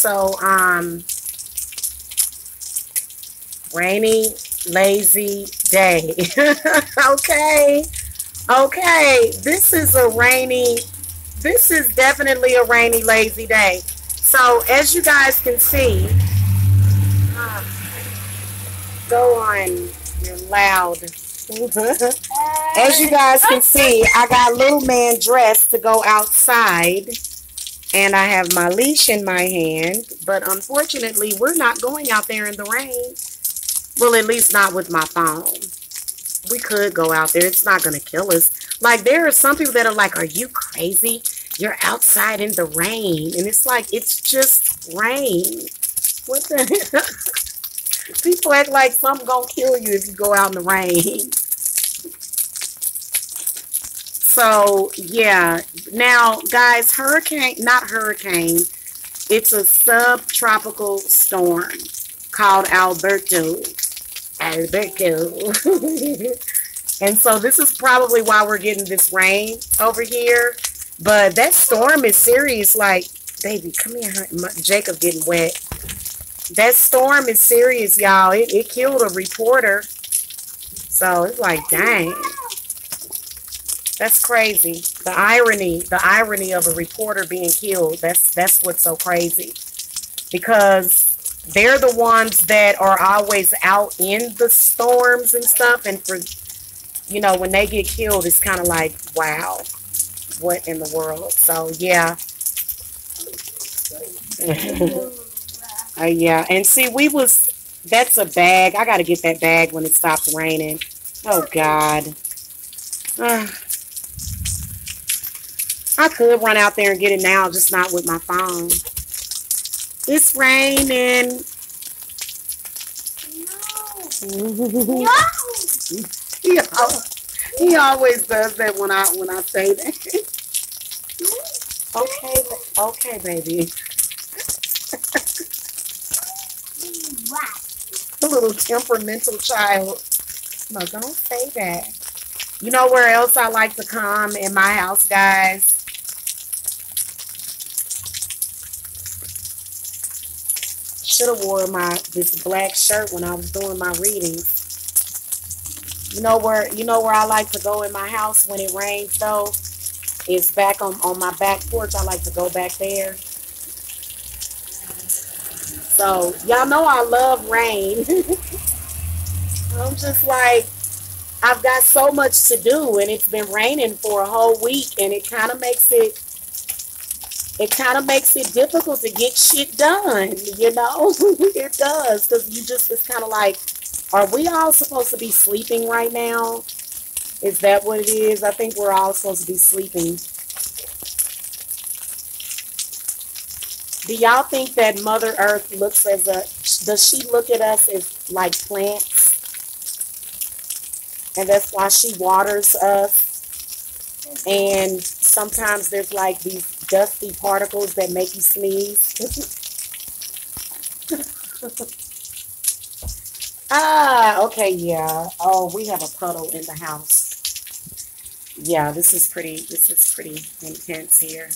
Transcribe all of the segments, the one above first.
So, rainy, lazy day. Okay. Okay. This is definitely a rainy, lazy day. So, as you guys can see, go on, you're loud. As you guys can see, I got little man dressed to go outside. And I have my leash in my hand. But unfortunately, we're not going out there in the rain. Well, at least not with my phone. We could go out there. It's not going to kill us. Like, there are some people that are like, are you crazy? You're outside in the rain. And it's like, it's just rain. What the... People act like something gonna kill you if you go out in the rain. So, yeah. Now, guys, not hurricane. It's a subtropical storm called Alberto. And so this is probably why we're getting this rain over here. But that storm is serious. Like, baby, come here. Jacob getting wet. That storm is serious, y'all. It killed a reporter. So it's like, dang. That's crazy. The irony of a reporter being killed. That's what's so crazy. Because they're the ones that are always out in the storms and stuff. And for, you know, when they get killed, it's kind of like, wow, what in the world? So, yeah. Yeah, and see, that's a bag. I got to get that bag when it stops raining. Oh, God. I could run out there and get it now, just not with my phone. It's raining. No. He always does that when I say that. Okay, baby. A little temperamental child. No, don't say that. You know where else I like to come? In my house, guys. Should have wore this black shirt when I was doing my readings. You know where I like to go in my house when it rains though? It's back on my back porch. I like to go back there. So, y'all know I love rain. I'm just like, I've got so much to do, and it's been raining for a whole week, and it kind of makes it difficult to get shit done, you know? It does, because it's kind of like, are we all supposed to be sleeping right now? Is that what it is? I think we're all supposed to be sleeping. Do y'all think that Mother Earth does she look at us as like plants? And that's why she waters us. And sometimes there's like these dusty particles that make you sneeze. Okay, yeah. Oh, we have a puddle in the house. Yeah, this is pretty intense here.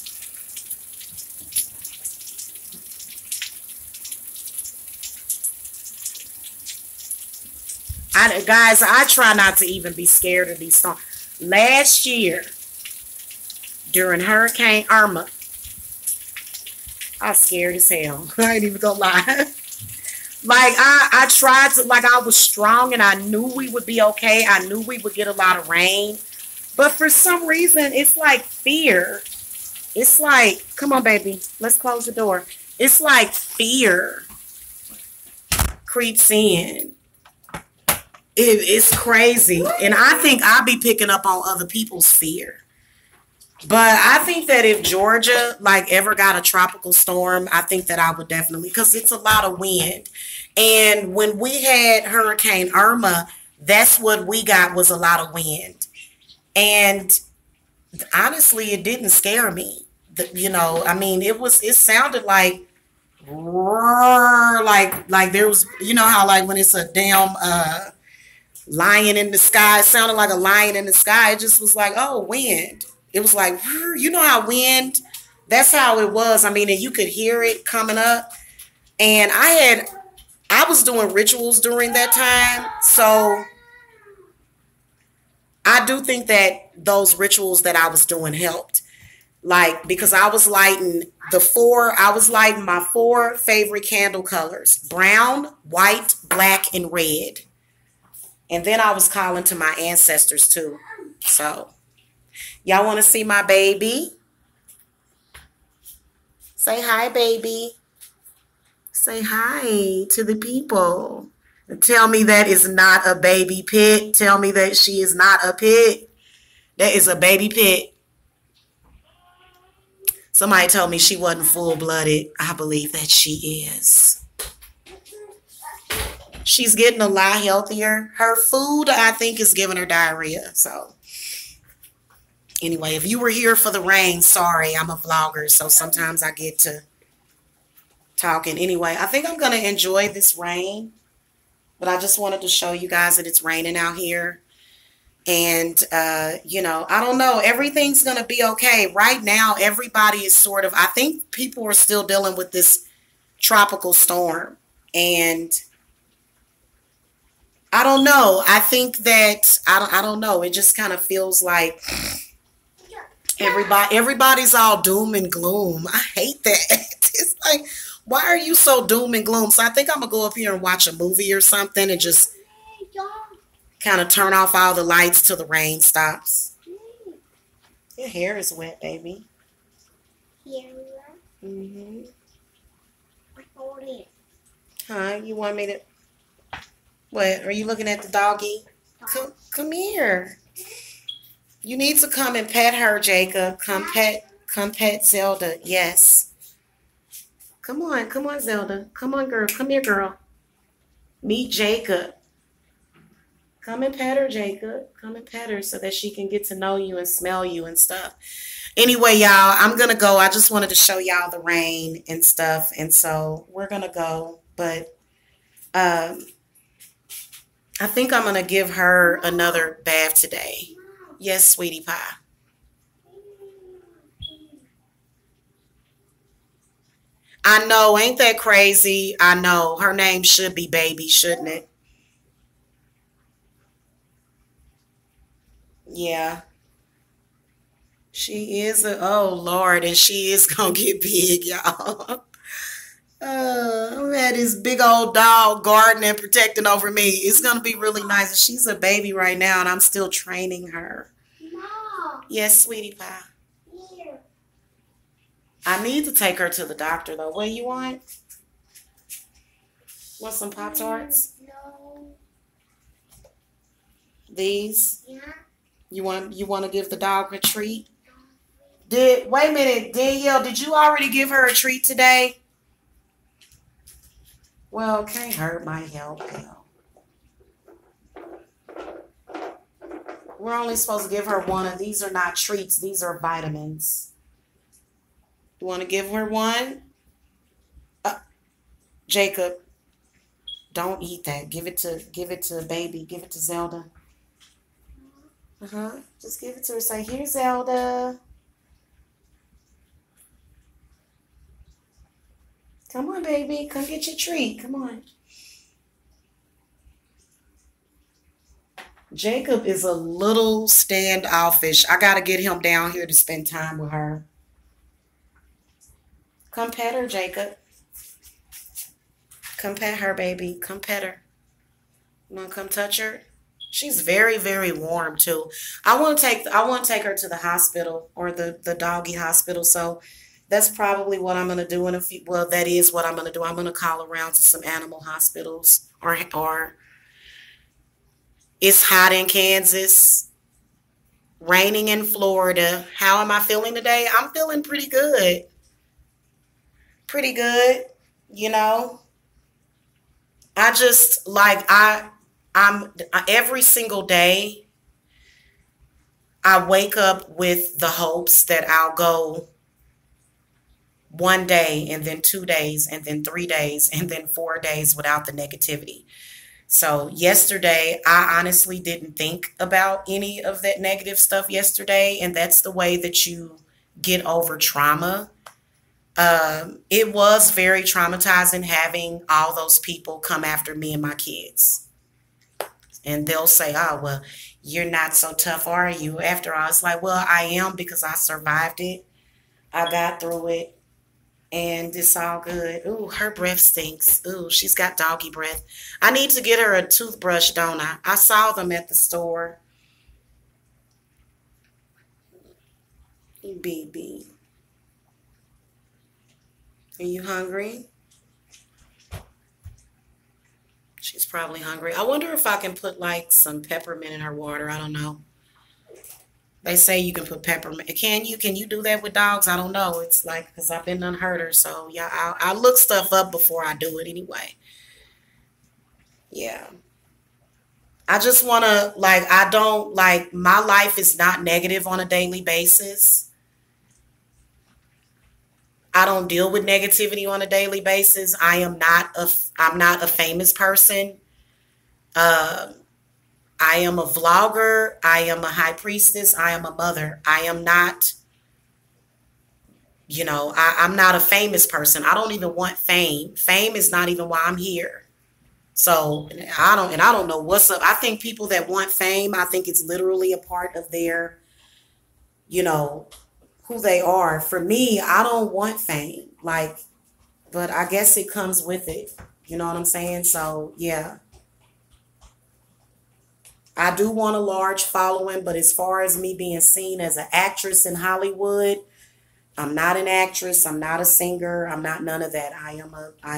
Guys, I try not to even be scared of these storms. Last year, during Hurricane Irma, I was scared as hell. I ain't even gonna lie. Like, I tried to, like, I was strong and I knew we would be okay. I knew we would get a lot of rain. But for some reason, it's like fear. It's like, come on, baby, let's close the door. It's like fear creeps in. It's crazy. And I think I'll be picking up on other people's fear. But I think that if Georgia, like, ever got a tropical storm, I think that I would definitely, because it's a lot of wind. And when we had Hurricane Irma, that's what we got, was a lot of wind. And honestly, it didn't scare me. You know, I mean, it sounded like, like there was, you know how like when it's a damn lion in the sky, it sounded like a lion in the sky. It just was like, oh, wind. It was like, you know how wind, that's how it was. I mean, and you could hear it coming up. And I was doing rituals during that time. So I do think that those rituals that I was doing helped. Like, because I was lighting my four favorite candle colors: brown, white, black, and red. And then I was calling to my ancestors too. So, y'all want to see my baby? Say hi, baby. Say hi to the people. Tell me that is not a baby pig. Tell me that she is not a pig. That is a baby pig. Somebody told me she wasn't full-blooded. I believe that she is. She's getting a lot healthier. Her food, I think, is giving her diarrhea. So, anyway, if you were here for the rain, sorry, I'm a vlogger, so sometimes I get to talking. Anyway, I think I'm going to enjoy this rain, but I just wanted to show you guys that it's raining out here. And, you know, I don't know. Everything's going to be okay. Right now, everybody is sort of, I think people are still dealing with this tropical storm. And I don't know. I think that, I don't know. It just kind of feels like everybody's all doom and gloom. I hate that. It's like, why are you so doom and gloom? So I think I'm going to go up here and watch a movie or something and just kind of turn off all the lights till the rain stops. Your hair is wet, baby. Mm-hmm. Huh? You want me to... What? Are you looking at the doggy? Come here. You need to come and pet her, Jacob. Come pet Zelda. Yes. Come on, Zelda. Come on, girl. Come here, girl. Meet Jacob. Come and pet her, Jacob. Come and pet her so that she can get to know you and smell you and stuff. Anyway, y'all, I'm going to go. I just wanted to show y'all the rain and stuff. And so we're going to go. But I think I'm going to give her another bath today. Yes, sweetie pie. I know. Ain't that crazy? I know. Her name should be Baby, shouldn't it? Yeah. She is oh Lord, and she is gonna get big, y'all. I'm at this big old dog guarding and protecting over me. It's gonna be really nice. She's a baby right now, and I'm still training her. Mom. Yes, sweetie pie. Here. I need to take her to the doctor though. What do you want? Want some Pop-Tarts? No. These? Yeah. You want to give the dog a treat? Wait a minute, Danielle, did you already give her a treat today? Well, can't hurt my help, Bill. We're only supposed to give her one, and these are not treats, these are vitamins. You want to give her one? Jacob, don't eat that. Give it to baby. Give it to Zelda. Just give it to her. Say, here, Zelda. Come on, baby. Come get your treat. Come on. Jacob is a little standoffish. I got to get him down here to spend time with her. Come pet her, Jacob. Come pet her, baby. Come pet her. You want to come touch her? She's very, very warm too. I want to take her to the hospital, or the doggy hospital. So that's probably what I'm going to do in a few. Well, that is what I'm going to do. I'm going to call around to some animal hospitals, or it's hot in Kansas, raining in Florida. How am I feeling today? I'm feeling pretty good. Pretty good, you know. I just like I'm every single day I wake up with the hopes that I'll go one day, and then 2 days, and then 3 days, and then 4 days without the negativity. So yesterday, I honestly didn't think about any of that negative stuff yesterday, and that's the way that you get over trauma. It was very traumatizing having all those people come after me and my kids. And they'll say, oh, well, you're not so tough, are you? After all, it's like, well, I am because I survived it. I got through it. And it's all good. Ooh, her breath stinks. Ooh, she's got doggy breath. I need to get her a toothbrush, don't I? I saw them at the store. BB. Are you hungry? She's probably hungry. I wonder if I can put like some peppermint in her water. I don't know. They say you can put peppermint. Can you? Can you do that with dogs? I don't know. It's like, because I've been unheard her. So, yeah, I'll look stuff up before I do it anyway. Yeah. I just want to, like, I don't, like, my life is not negative on a daily basis. I don't deal with negativity on a daily basis. I'm not a famous person. I am a vlogger. I am a high priestess. I am a mother. I am not, I'm not a famous person. I don't even want fame. Fame is not even why I'm here. So I don't know what's up. I think people that want fame, I think it's literally a part of their, who they are. For me, I don't want fame. Like, but I guess it comes with it. You know what I'm saying? So yeah. I do want a large following, but as far as me being seen as an actress in Hollywood, I'm not an actress. I'm not a singer. I'm not none of that. I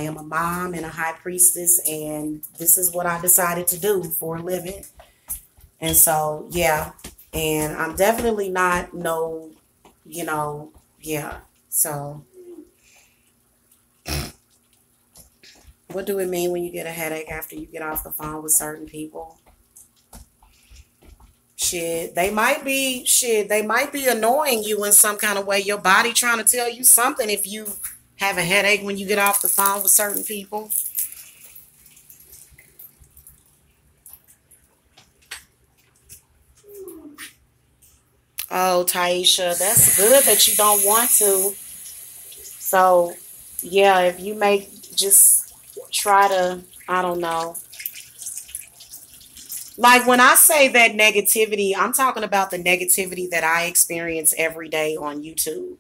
am a mom and a high priestess, and this is what I decided to do for a living. And so, yeah. And I'm definitely not yeah. So, what do it mean when you get a headache after you get off the phone with certain people? They might be annoying you in some kind of way. Your body trying to tell you something if you have a headache when you get off the phone with certain people. Oh, Taisha, that's good that you don't want to. So, yeah, if you may just try to, I don't know. Like when I say that negativity, I'm talking about the negativity that I experience every day on YouTube.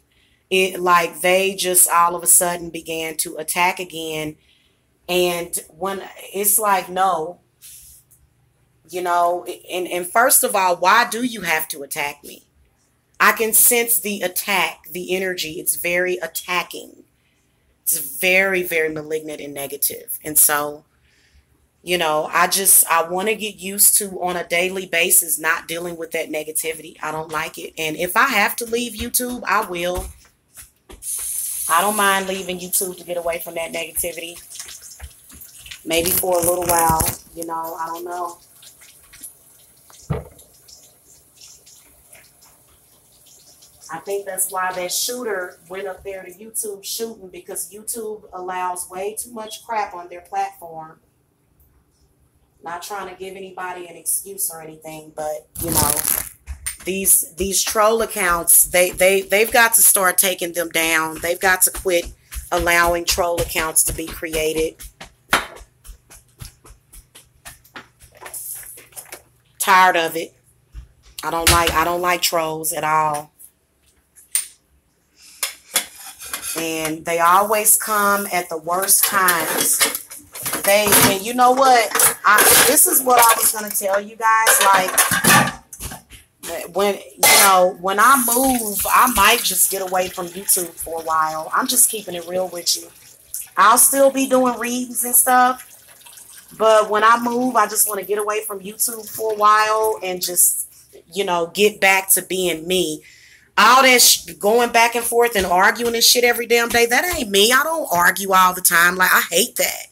It like they just all of a sudden began to attack again. And when it's like, no, and first of all, why do you have to attack me? I can sense the attack, the energy. It's very attacking. It's very, very malignant and negative. And so, I want to get used to on a daily basis not dealing with that negativity. I don't like it. And if I have to leave YouTube, I will. I don't mind leaving YouTube to get away from that negativity. Maybe for a little while, I don't know. I think that's why that shooter went up there to YouTube shooting, because YouTube allows way too much crap on their platform. Not trying to give anybody an excuse or anything, but these troll accounts, they've got to start taking them down. They've got to quit allowing troll accounts to be created. Tired of it. I don't like trolls at all. And they always come at the worst times. And you know what? This is what I was going to tell you guys. Like, when I move, I might just get away from YouTube for a while. I'm just keeping it real with you. I'll still be doing readings and stuff. But when I move, I just want to get away from YouTube for a while and just, get back to being me. All that going back and forth and arguing and shit every damn day, that ain't me. I don't argue all the time. Like, I hate that.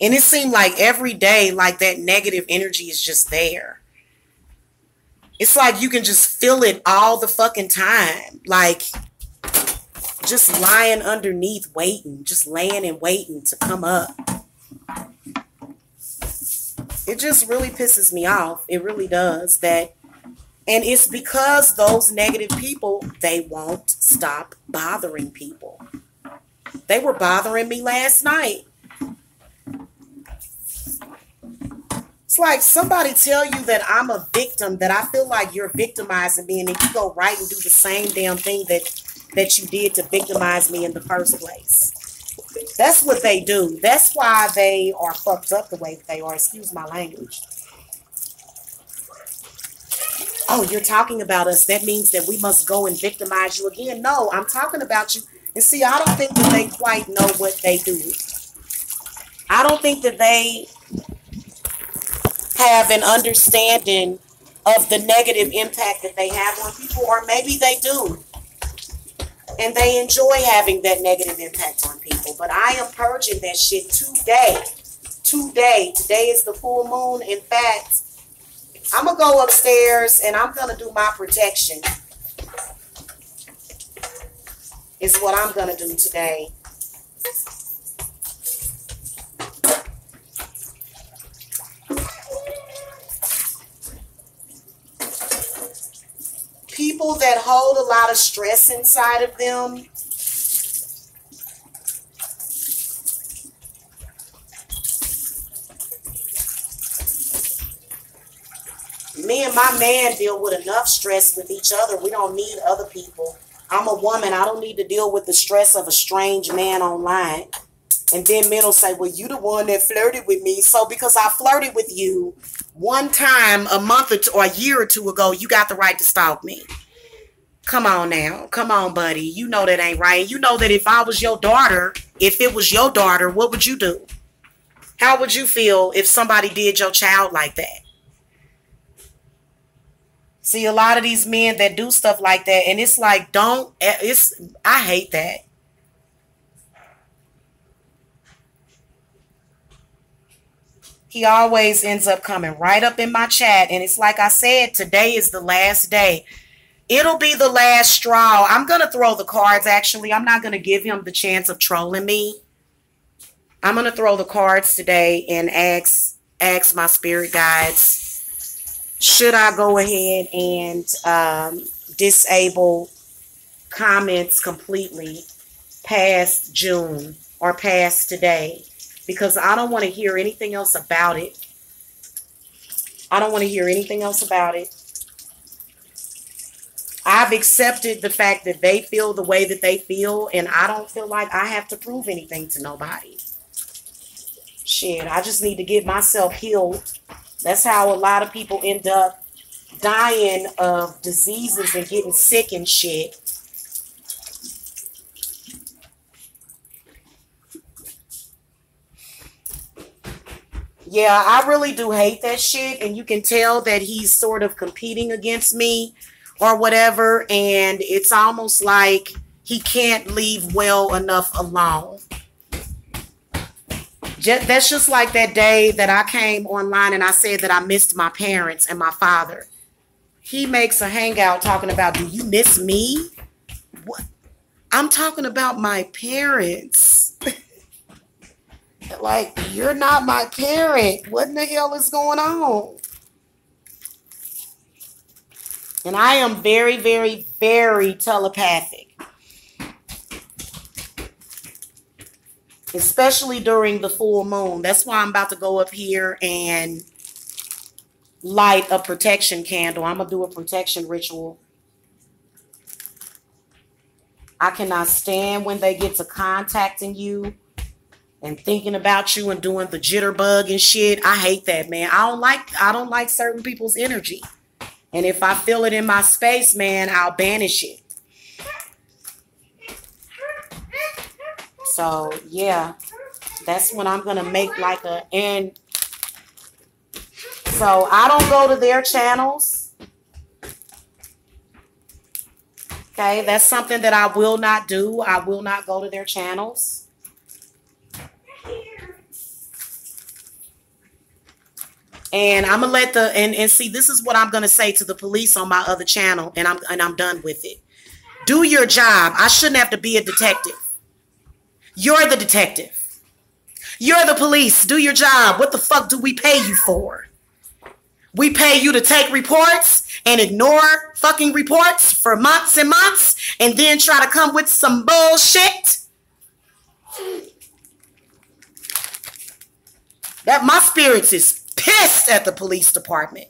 And it seemed like every day, like that negative energy is just there. It's like you can just feel it all the fucking time. Like, just lying underneath, waiting, just laying and waiting to come up. It just really pisses me off. It really does. And it's because those negative people, they won't stop bothering people. They were bothering me last night. It's like somebody tell you that I'm a victim, that I feel like you're victimizing me, and then you go right and do the same damn thing that you did to victimize me in the first place. That's what they do. That's why they are fucked up the way that they are. Excuse my language. Oh, you're talking about us. That means that we must go and victimize you again. No, I'm talking about you. And see, I don't think that they quite know what they do. I don't think that they have an understanding of the negative impact that they have on people, or maybe they do. And they enjoy having that negative impact on people. But I am purging that shit today. Today is the full moon. In fact, I'm going to go upstairs and I'm going to do my protection. Is what I'm going to do today. People that hold a lot of stress inside of them, me and my man deal with enough stress with each other. We don't need other people. I'm a woman. I don't need to deal with the stress of a strange man online. And then men will say, well, you the one that flirted with me. So because I flirted with you one time a month or a year or two ago, you got the right to stalk me. Come on now. Come on, buddy. You know that ain't right. You know that if I was your daughter, if it was your daughter, what would you do? How would you feel if somebody did your child like that? See, a lot of these men that do stuff like that, and it's like, I hate that. He always ends up coming right up in my chat. And it's like I said, today is the last day. It'll be the last straw. I'm going to throw the cards, actually. I'm not going to give him the chance of trolling me. I'm going to throw the cards today and ask my spirit guides, should I go ahead and disable comments completely past June or past today? Because I don't want to hear anything else about it. I don't want to hear anything else about it. I've accepted the fact that they feel the way that they feel, and I don't feel like I have to prove anything to nobody. Shit, I just need to get myself healed. That's how a lot of people end up dying of diseases and getting sick and shit. Yeah, I really do hate that shit. And you can tell that he's sort of competing against me or whatever. And it's almost like he can't leave well enough alone. That's just like that day that I came online and I said that I missed my parents and my father. He makes a hangout talking about, do you miss me? What? I'm talking about my parents. Like, you're not my parent. What in the hell is going on? And I am very, very, very telepathic. Especially during the full moon. That's why I'm about to go up here and light a protection candle. I'm going to do a protection ritual. I cannot stand when they get to contacting you and thinking about you and doing the jitterbug and shit. I hate that, man. I don't like certain people's energy. And if I feel it in my space, man, I'll banish it. So, yeah. That's when I'm going to make like a end. So, I don't go to their channels. Okay, that's something that I will not do. I will not go to their channels. And I'm gonna let and see, this is what I'm gonna say to the police on my other channel, and I'm done with it. Do your job. I shouldn't have to be a detective. You're the detective. You're the police. Do your job. What the fuck do we pay you for? We pay you to take reports and ignore fucking reports for months and months and then try to come with some bullshit? That my spirits is pissed at the police department.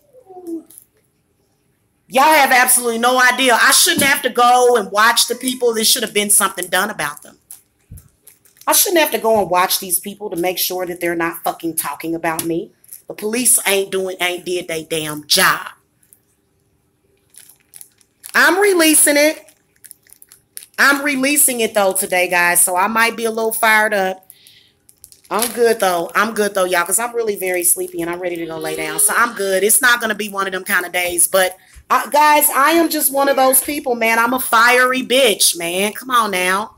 Y'all have absolutely no idea. I shouldn't have to go and watch the people. There should have been something done about them. I shouldn't have to go and watch these people to make sure that they're not fucking talking about me. The police ain't did their damn job. I'm releasing it. I'm releasing it though today, guys. So I might be a little fired up. I'm good though. I'm good though, y'all, because I'm really very sleepy and I'm ready to go lay down. So I'm good. It's not going to be one of them kind of days. But guys, I am just one of those people, man. I'm a fiery bitch, man. Come on now.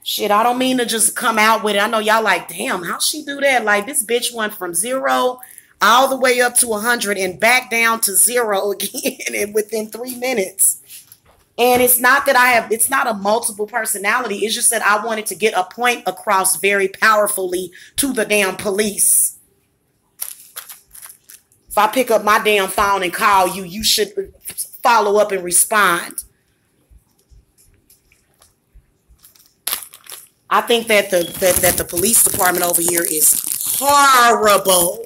Shit, I don't mean to just come out with it. I know y'all like, damn, how'd she do that? Like, this bitch went from 0 all the way up to 100 and back down to 0 again and within 3 minutes. And it's not that it's not a multiple personality. It's just that I wanted to get a point across very powerfully to the damn police. If I pick up my damn phone and call you, you should follow up and respond. I think that the police department over here is horrible.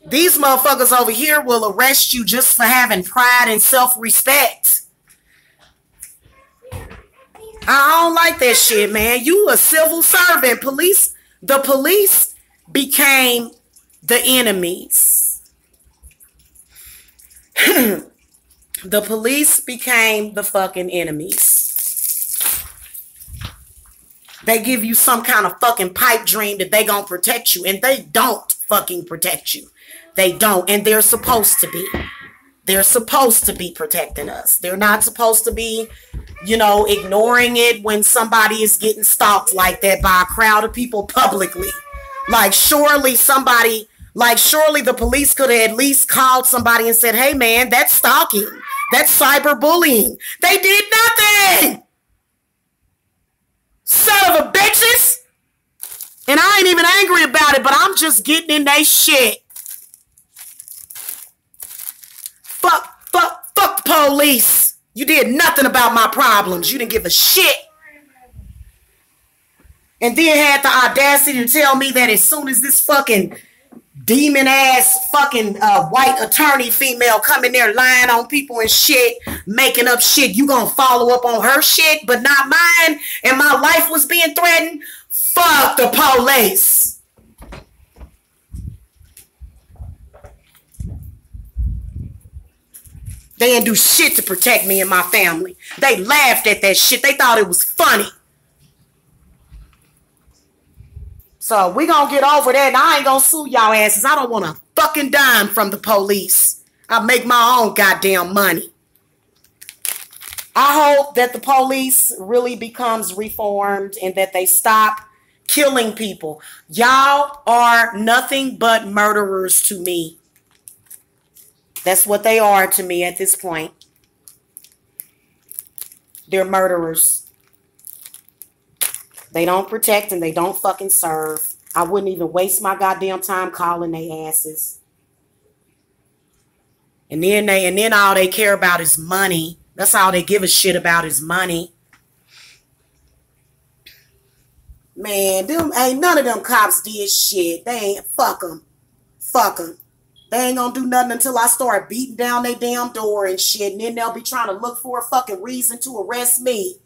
These motherfuckers over here will arrest you just for having pride and self-respect. I don't like that shit, man. You a civil servant. The police became the enemies. The police became the fucking enemies. They give you some kind of fucking pipe dream that they gonna protect you, and they don't fucking protect you. They don't, and they're supposed to be. They're supposed to be protecting us. They're not supposed to be, ignoring it when somebody is getting stalked like that by a crowd of people publicly. Surely the police could have at least called somebody and said, hey man, that's stalking. That's cyberbullying. They did nothing. Son of a bitches. And I ain't even angry about it, but I'm just getting in they shit. Fuck the police. You did nothing about my problems. You didn't give a shit. And then had the audacity to tell me that as soon as this fucking demon ass fucking white attorney female come in there lying on people and shit, making up shit, you gonna follow up on her shit, but not mine, and my life was being threatened? Fuck the police. They didn't do shit to protect me and my family. They laughed at that shit. They thought it was funny. So we gonna get over that, and I ain't gonna sue y'all asses. I don't want a fucking dime from the police. I make my own goddamn money. I hope that the police really becomes reformed and that they stop killing people. Y'all are nothing but murderers to me. That's what they are to me at this point. They're murderers. They don't protect and they don't fucking serve. I wouldn't even waste my goddamn time calling they asses. And then all they care about is money. That's all they give a shit about is money. Man, ain't none of them cops did shit. They ain't, fuck them. Fuck them. They ain't gonna do nothing until I start beating down their damn door and shit. And then they'll be trying to look for a fucking reason to arrest me.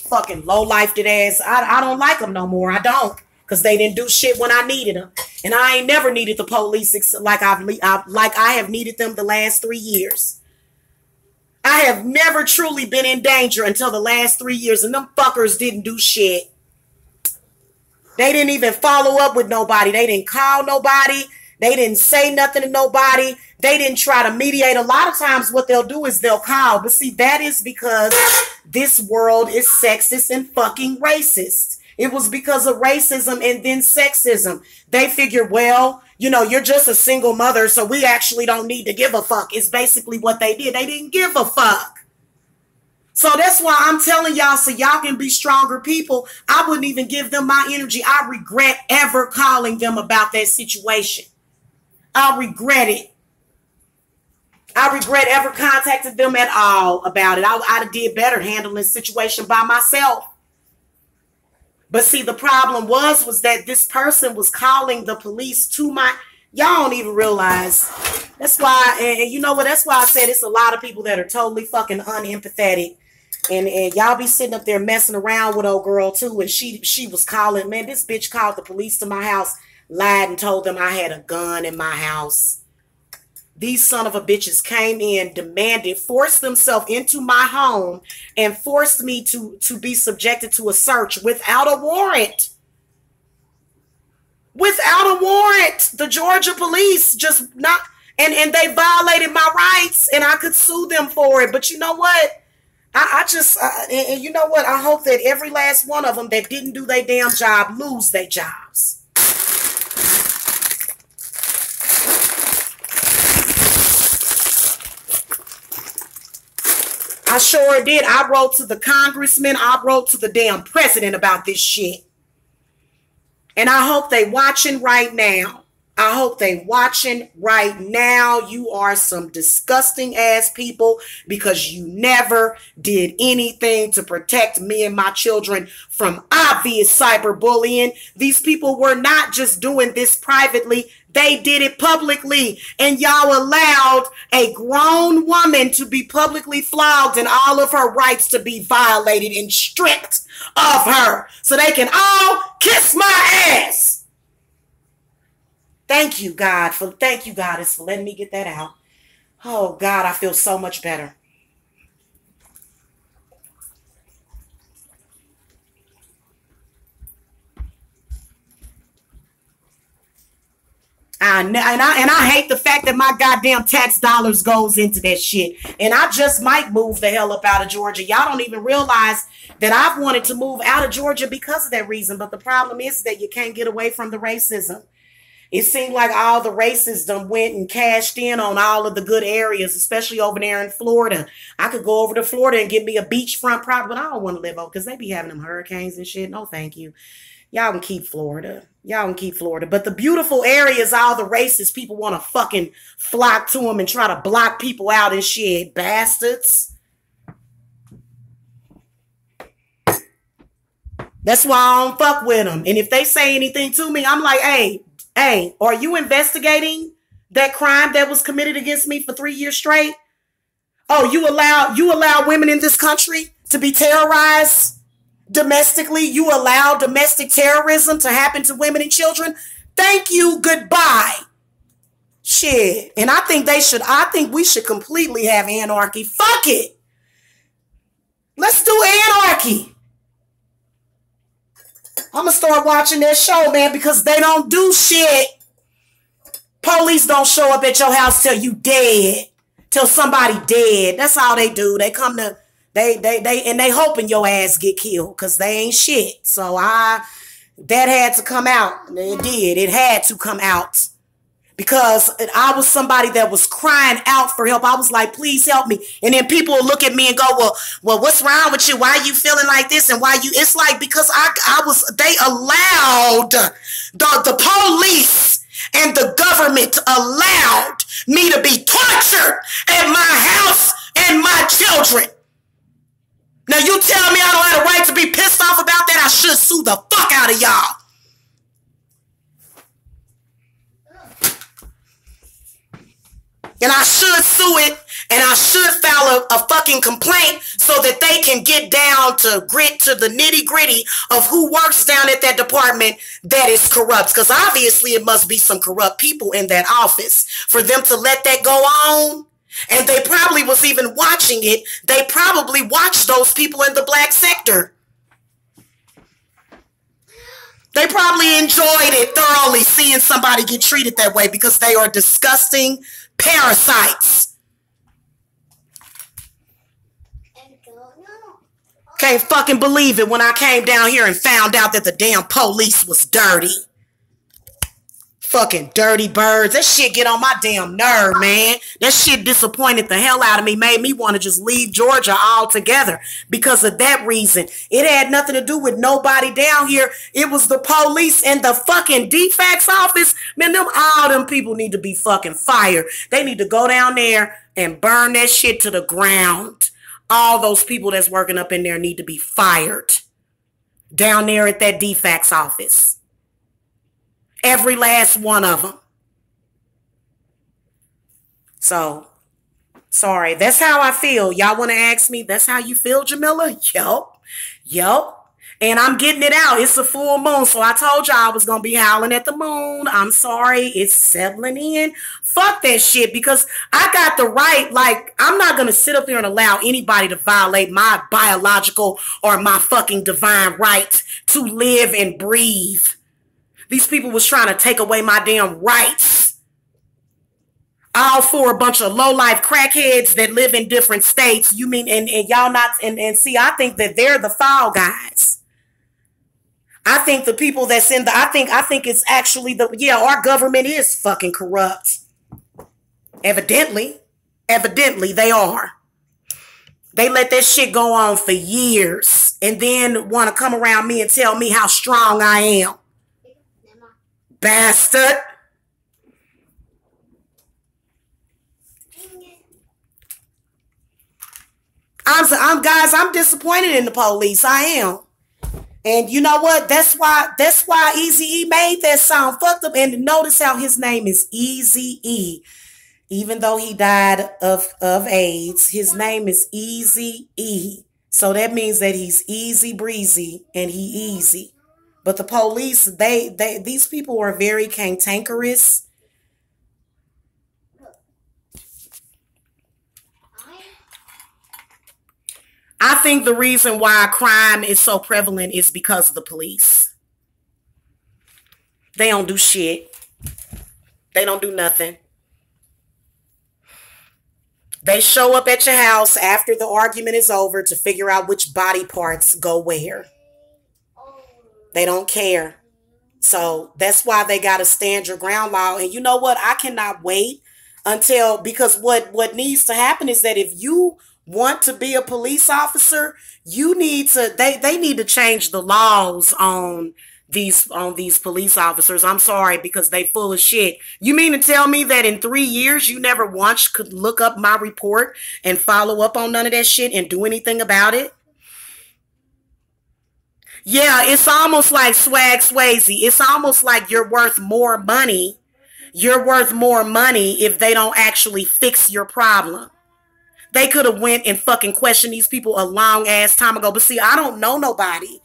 Fucking low-lifed ass. I don't like them no more. I don't. Because they didn't do shit when I needed them. And I ain't never needed the police like I have needed them the last 3 years. I have never truly been in danger until the last 3 years. And them fuckers didn't do shit. They didn't even follow up with nobody. They didn't call nobody. They didn't say nothing to nobody. They didn't try to mediate. A lot of times what they'll do is they'll call. But see, that is because this world is sexist and fucking racist. It was because of racism and then sexism. They figured, well, you're just a single mother, so we actually don't need to give a fuck. It's basically what they did. They didn't give a fuck. So that's why I'm telling y'all, so y'all can be stronger people. I wouldn't even give them my energy. I regret ever calling them about that situation. I regret it. I regret ever contacting them at all about it. I'd have did better handling the situation by myself. But see, the problem was that this person was calling the police to my... Y'all don't even realize. That's why, and you know what? That's why I said it's a lot of people that are totally fucking unempathetic. And y'all be sitting up there messing around with old girl too. And she was calling, man, this bitch called the police to my house, lied and told them I had a gun in my house. These son of a bitches came in, demanded, forced themselves into my home and forced me to be subjected to a search without a warrant. Without a warrant. The Georgia police just not, and they violated my rights and I could sue them for it. But you know what? And you know what? I hope that every last one of them that didn't do their damn job lose their jobs. I sure did. I wrote to the congressman. I wrote to the damn president about this shit. And I hope they watching right now. I hope they watching right now. You are some disgusting ass people because you never did anything to protect me and my children from obvious cyberbullying. These people were not just doing this privately. They did it publicly, and y'all allowed a grown woman to be publicly flogged and all of her rights to be violated and stripped of her so they can all kiss my ass. Thank you, God, Goddess, for letting me get that out. Oh, God, I feel so much better. And I hate the fact that my goddamn tax dollars goes into that shit. And I just might move the hell up out of Georgia. Y'all don't even realize that I've wanted to move out of Georgia because of that reason. But the problem is that you can't get away from the racism. It seemed like all the racism went and cashed in on all of the good areas, especially over there in Florida. I could go over to Florida and get me a beachfront property, but I don't want to live over because they be having them hurricanes and shit. No, thank you. Y'all can keep Florida. Y'all can keep Florida. But the beautiful areas, all the racist people want to fucking flock to them and try to block people out and shit. Bastards. That's why I don't fuck with them. And if they say anything to me, I'm like, hey, are you investigating that crime that was committed against me for 3 years straight? Oh, you allow women in this country to be terrorized? Domestically, you allow domestic terrorism to happen to women and children. Thank you. Goodbye. Shit. And I think we should completely have anarchy. Fuck it. Let's do anarchy. I'm going to start watching that show, man, because they don't do shit. Police don't show up at your house till you dead. Till somebody dead. That's all they do. They come to... They hoping your ass get killed because they ain't shit. So that had to come out. It did. It had to come out because I was somebody that was crying out for help. I was like, please help me. And then people will look at me and go, well, what's wrong with you? Why are you feeling like this? And it's like, because they allowed the police and the government allowed me to be tortured at my house and my children. Now you tell me I don't have a right to be pissed off about that? I should sue the fuck out of y'all. And I should sue it, and I should file a fucking complaint so that they can get down to the nitty gritty of who works down at that department that is corrupt. Because obviously it must be some corrupt people in that office for them to let that go on. And they probably was even watching it. They probably watched those people in the black sector. They probably enjoyed it thoroughly, seeing somebody get treated that way because they are disgusting parasites. Can't fucking believe it when I came down here and found out that the damn police was dirty. Fucking dirty birds. That shit get on my damn nerve, man. That shit disappointed the hell out of me. Made me want to just leave Georgia altogether because of that reason. It had nothing to do with nobody down here. It was the police and the fucking defects office. Man, all them people need to be fucking fired. They need to go down there and burn that shit to the ground. All those people that's working up in there need to be fired. Down there at that defects office. Every last one of them. So, sorry. That's how I feel. Y'all want to ask me, that's how you feel, Jamila? Yup. And I'm getting it out. It's a full moon. So I told y'all I was going to be howling at the moon. I'm sorry. It's settling in. Fuck that shit because I got the right. Like, I'm not going to sit up there and allow anybody to violate my biological or my fucking divine right to live and breathe. These people was trying to take away my damn rights. All for a bunch of low-life crackheads that live in different states. You mean, and y'all not, and see, I think that they're the fall guys. I think the people that's in the, I think it's actually our government is fucking corrupt. Evidently they are. They let that shit go on for years and then want to come around me and tell me how strong I am. Bastard. I'm disappointed in the police. I am. And you know what? That's why Eazy-E made that song. Fucked up. And notice how his name is Eazy-E. Even though he died of AIDS, his name is Eazy-E. So that means that he's easy breezy and he easy. But the police, these people are very cantankerous. I think the reason why crime is so prevalent is because of the police. They don't do shit. They don't do nothing. They show up at your house after the argument is over to figure out which body parts go where. They don't care. So that's why they got to stand your ground law. And you know what? I cannot wait until, because what needs to happen is that if you want to be a police officer, you need to, they need to change the laws on these police officers. I'm sorry, because they full of shit. You mean to tell me that in 3 years you never once could look up my report and follow up on none of that shit and do anything about it? Yeah, it's almost like Swag Swayze. It's almost like you're worth more money. You're worth more money if they don't actually fix your problem. They could have went and fucking questioned these people a long ass time ago. But see, I don't know nobody.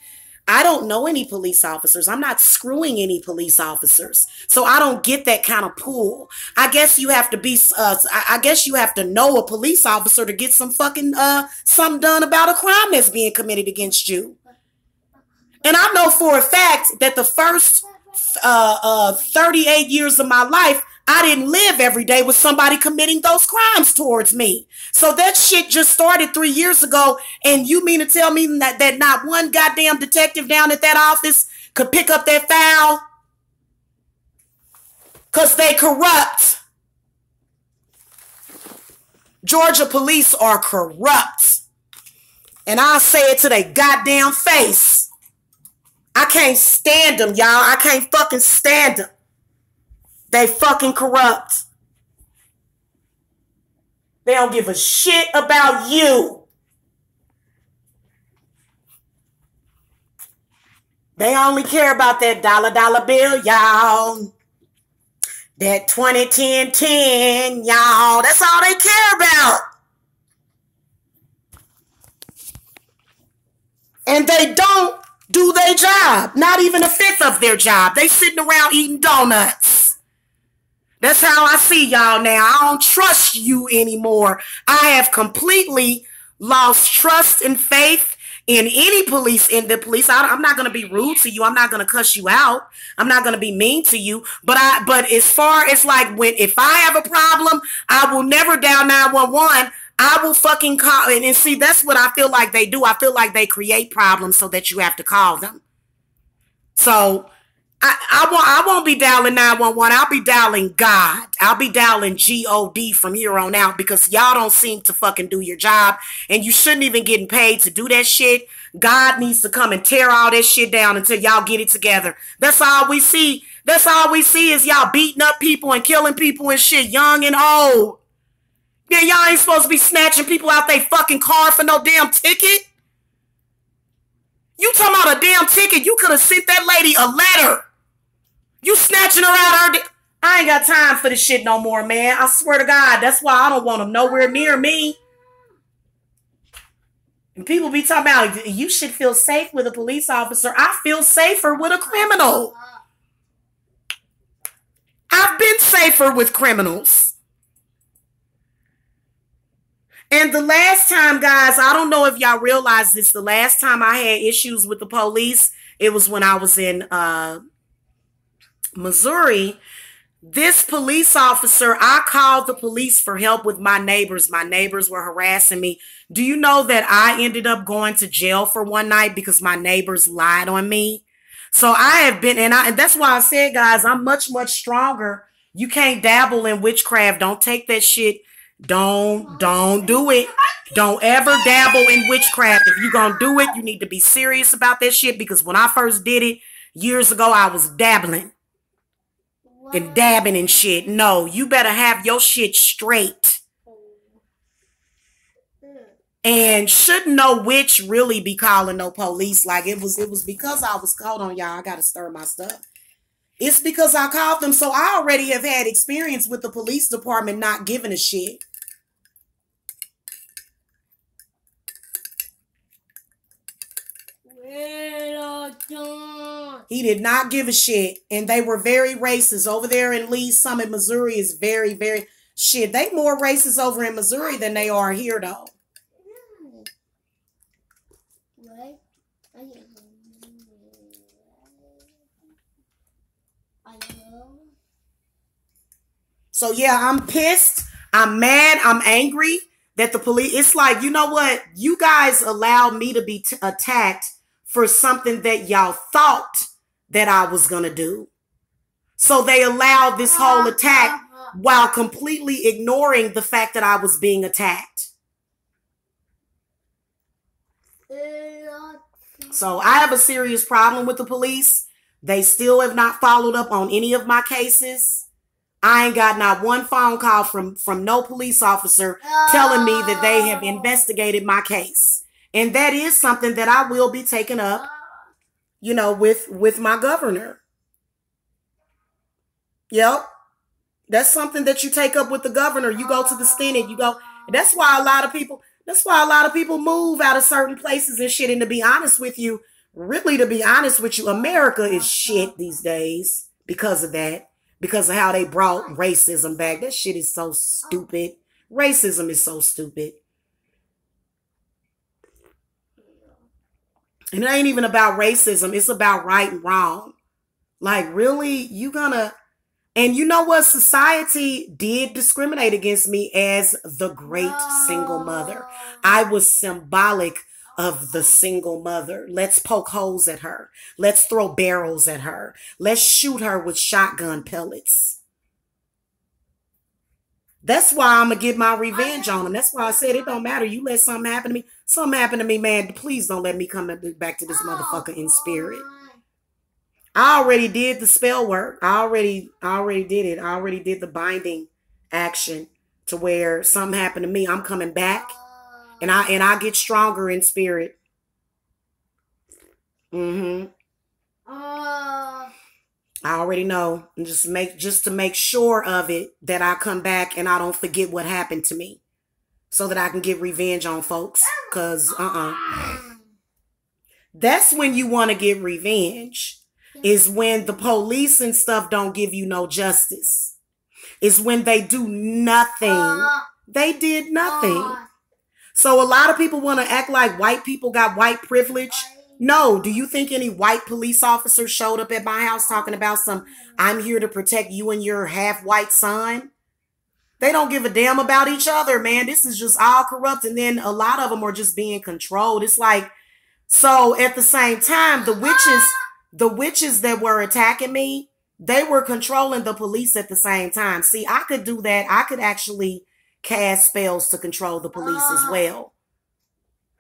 I don't know any police officers. I'm not screwing any police officers. So I don't get that kind of pull. I guess you have to be, I guess you have to know a police officer to get some fucking, something done about a crime that's being committed against you. And I know for a fact that the first 38 years of my life, I didn't live every day with somebody committing those crimes towards me. So that shit just started 3 years ago. And you mean to tell me that not one goddamn detective down at that office could pick up that file? Because they corrupt. Georgia police are corrupt. And I'll say it to their goddamn face. I can't stand them, y'all. I can't fucking stand them. They fucking corrupt. They don't give a shit about you. They only care about that dollar bill, y'all. That 2010, y'all. That's all they care about. And they don't do their job. Not even a fifth of their job. They sitting around eating donuts. That's how I see y'all now. I don't trust you anymore. I have completely lost trust and faith in any police, in the police. I'm not going to be rude to you. I'm not going to cuss you out. I'm not going to be mean to you. But as far as like if I have a problem, I will never dial 911. I will fucking call. And see, that's what I feel like they do. I feel like they create problems so that you have to call them. So I won't be dialing 911. I'll be dialing God. I'll be dialing God from here on out because y'all don't seem to fucking do your job and you shouldn't even getting paid to do that shit. God needs to come and tear all that shit down until y'all get it together. That's all we see. That's all we see is y'all beating up people and killing people and shit, young and old. Yeah, y'all ain't supposed to be snatching people out they fucking car for no damn ticket. You talking about a damn ticket? You could have sent that lady a letter. You snatching her out her... I ain't got time for this shit no more, man. I swear to God. That's why I don't want them nowhere near me. And people be talking about, you should feel safe with a police officer. I feel safer with a criminal. I've been safer with criminals. And the last time, guys, I don't know if y'all realize this, the last time I had issues with the police, it was when I was in Missouri. This police officer, I called the police for help with my neighbors. My neighbors were harassing me. Do you know that I ended up going to jail for one night because my neighbors lied on me? So I have been, and that's why I said, guys, I'm much, much stronger. You can't dabble in witchcraft. Don't take that shit. Don't do it. Don't ever dabble in witchcraft. If you're going to do it, you need to be serious about that shit because when I first did it years ago, I was dabbling and dabbing and shit. No, you better have your shit straight. And shouldn't no witch really be calling no police? Like it was because I was called on, y'all. I got to stir my stuff. It's because I called them. So I already have had experience with the police department not giving a shit. He did not give a shit. And they were very racist. Over there in Lee's Summit, Missouri is very, very... Shit, they more racist over in Missouri than they are here, though. So yeah, I'm pissed. I'm mad. I'm angry that the police... It's like, you know what? You guys allowed me to be attacked for something that y'all thought that I was going to do. So they allowed this whole attack while completely ignoring the fact that I was being attacked. So I have a serious problem with the police. They still have not followed up on any of my cases. I ain't got not one phone call from no police officer telling me that they have investigated my case. And that is something that I will be taking up, you know, with my governor. Yep. That's something that you take up with the governor. You go to the Senate, you go. That's why a lot of people move out of certain places and shit. And to be honest with you, America is shit these days because of that. Because of how they brought racism back. That shit is so stupid. Racism is so stupid. And it ain't even about racism. It's about right and wrong. Like, really? You gonna... And you know what? Society did discriminate against me as the great single mother. I was symbolic of the single mother. Let's poke holes at her. Let's throw barrels at her. Let's shoot her with shotgun pellets. That's why I'm going to get my revenge on them. That's why I said it don't matter. You let something happen to me. Something happen to me, man. Please don't let me come back to this motherfucker in spirit. I already did the spell work. I already did it. I already did the binding action to where something happened to me. I'm coming back. And I get stronger in spirit. I already know. And just to make sure of it that I come back and I don't forget what happened to me. So that I can get revenge on folks. Cause that's when you want to get revenge. Is when the police and stuff don't give you no justice. Is when they do nothing. They did nothing. So a lot of people want to act like white people got white privilege. No. Do you think any white police officer showed up at my house talking about I'm here to protect you and your half-white son? They don't give a damn about each other, man. This is just all corrupt. And then a lot of them are just being controlled. It's like, so at the same time, the the witches that were attacking me, they were controlling the police at the same time. See, I could do that. I could actually cast spells to control the police as well.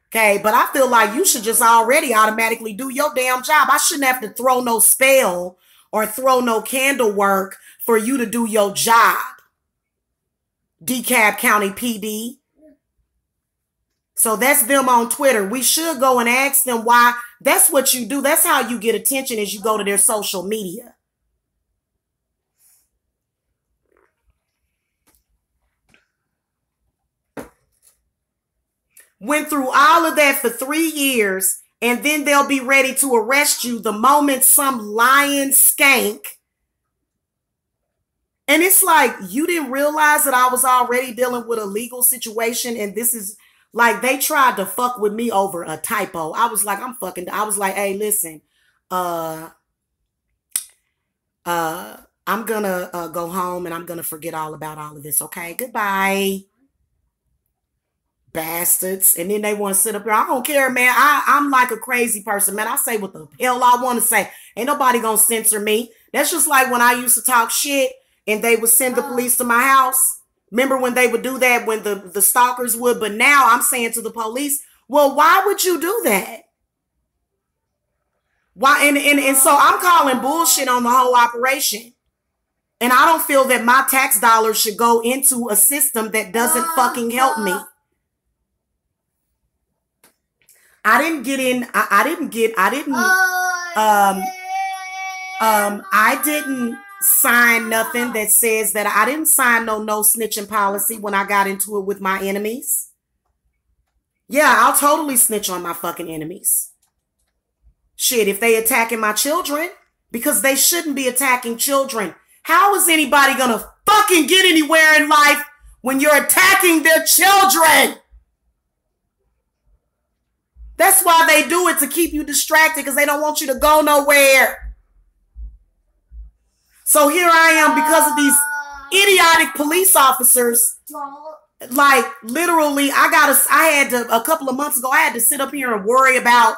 Okay, but I feel like you should just already automatically do your damn job. I shouldn't have to throw no spell or throw no candle work for you to do your job. DeKalb County PD. So that's them on Twitter. We should go and ask them why. That's what you do. That's how you get attention, is you go to their social media. Went through all of that for 3 years, and then they'll be ready to arrest you the moment some lying skank. And it's like, you didn't realize that I was already dealing with a legal situation, and this is like, they tried to fuck with me over a typo. I was like, I was like, hey, listen, I'm gonna go home and I'm gonna forget all about all of this. Okay, goodbye. Bastards. And then they want to sit up here. I don't care, man. I'm like a crazy person, man. I say what the hell I want to say. Ain't nobody gonna censor me. That's just like when I used to talk shit and they would send the police to my house. Remember when they would do that, when the stalkers would? But now I'm saying to the police, well, why would you do that? Why? And so I'm calling bullshit on the whole operation. And I don't feel that my tax dollars should go into a system that doesn't fucking help me. I didn't sign nothing that says that. I didn't sign no snitching policy when I got into it with my enemies. Yeah, I'll totally snitch on my fucking enemies. Shit, if they attacking my children, because they shouldn't be attacking children. How is anybody gonna fucking get anywhere in life when you're attacking their children? That's why they do it, to keep you distracted, because they don't want you to go nowhere. So here I am, because of these idiotic police officers. Like, literally, a couple of months ago, I had to sit up here and worry about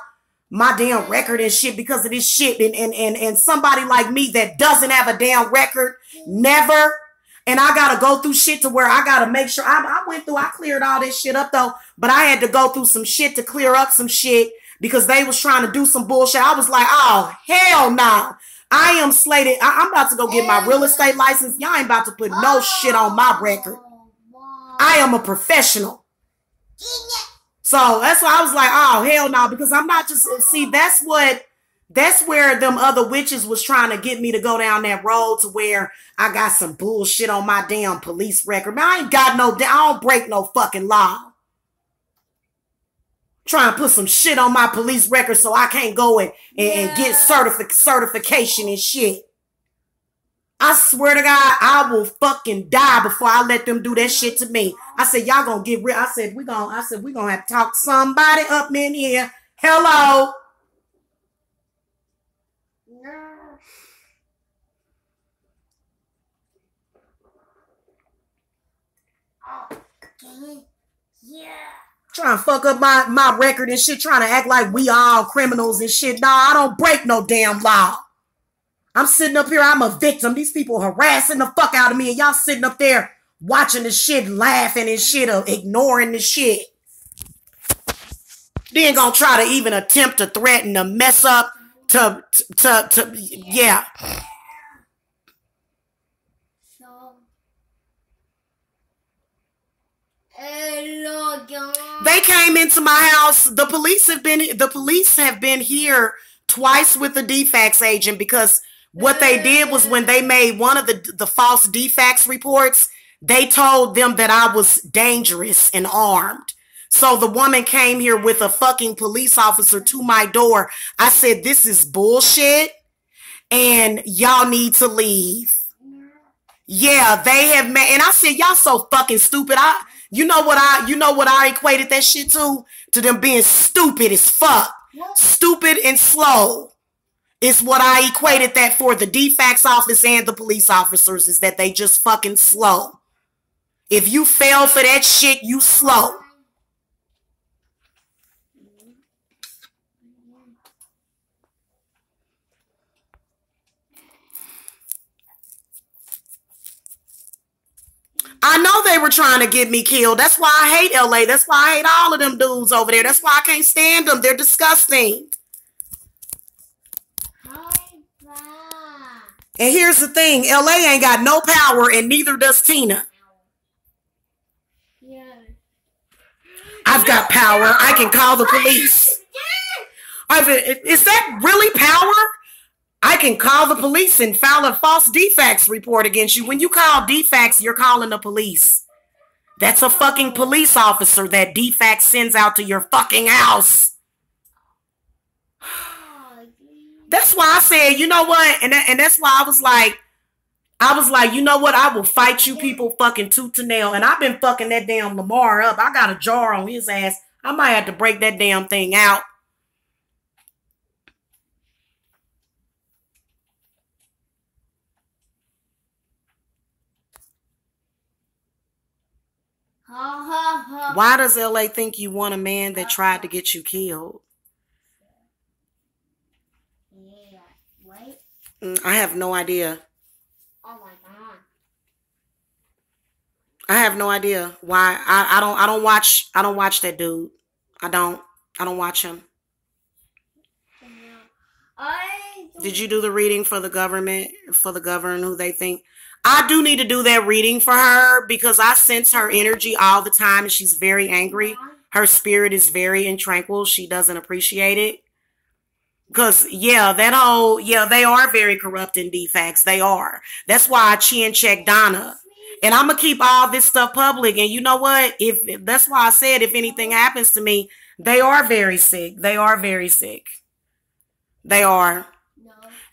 my damn record and shit because of this shit. And somebody like me that doesn't have a damn record, never. And I got to go through shit to where I got to make sure. I cleared all this shit up though. But I had to go through some shit to clear up some shit because they was trying to do some bullshit. I was like, oh, hell no. I am slated. I'm about to go get my real estate license. Y'all ain't about to put no shit on my record. I am a professional. So that's why I was like, oh, hell no. Because I'm not just, see, that's where them other witches was trying to get me to go down that road, to where I got some bullshit on my damn police record. Man, I ain't got I don't break no fucking law. Trying to put some shit on my police record so I can't go and get certification and shit. I swear to God, I will fucking die before I let them do that shit to me. I said, y'all gonna get rid. I said, we gonna have to talk somebody up in here. Hello. Yeah. Trying to fuck up my record and shit, trying to act like we all criminals and shit. No, I don't break no damn law. I'm sitting up here, I'm a victim. These people harassing the fuck out of me, and y'all sitting up there watching the shit, laughing and shit, or ignoring the shit. Then gonna try to even attempt to threaten to mess up yeah. They came into my house. The police have been here twice with the DFAX agent, because what they did was, when they made one of the false DFAX reports, they told them that I was dangerous and armed. So the woman came here with a fucking police officer to my door. I said, this is bullshit and y'all need to leave. Yeah, they have made, and I said, y'all so fucking stupid. You know what I equated that shit to? To them being stupid as fuck. Stupid and slow is what I equated that for. The DFAX office and the police officers, is that they just fucking slow. If you fell for that shit, you slow. they were trying to get me killed. That's why I hate LA. That's why I hate all of them dudes over there. That's why I can't stand them. They're disgusting. And here's the thing. LA ain't got no power, and neither does Tina. I've got power. I can call the police. Is that really power? I can call the police and file a false defects report against you. When you call defects, you're calling the police. That's a fucking police officer that defects sends out to your fucking house. That's why I said, you know what? And that's why I was like, you know what? I will fight you people fucking tooth and nail. And I've been fucking that damn Lamar up. I got a jar on his ass. I might have to break that damn thing out. Why does LA think you want a man that tried to get you killed? I have no idea. Oh my God. I have no idea why. I don't watch that dude. I don't watch him. Did you do the reading for the government, for the governor who they think? I do need to do that reading for her because I sense her energy all the time and she's very angry. Her spirit is very intranquil. She doesn't appreciate it. Because, yeah, they are very corrupt in defects. They are. That's why I chin check Donna. And I'm going to keep all this stuff public. And you know what? If that's why I said if anything happens to me, they are very sick. They are very sick. They are.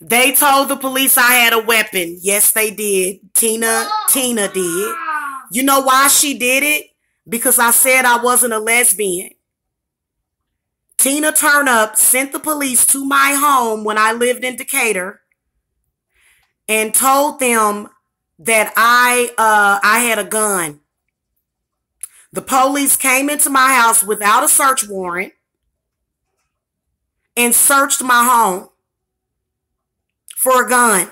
They told the police I had a weapon. Yes, they did. Tina did. You know why she did it? Because I said I wasn't a lesbian. Tina turned up, sent the police to my home when I lived in Decatur and told them that I had a gun. The police came into my house without a search warrant and searched my home for a gun.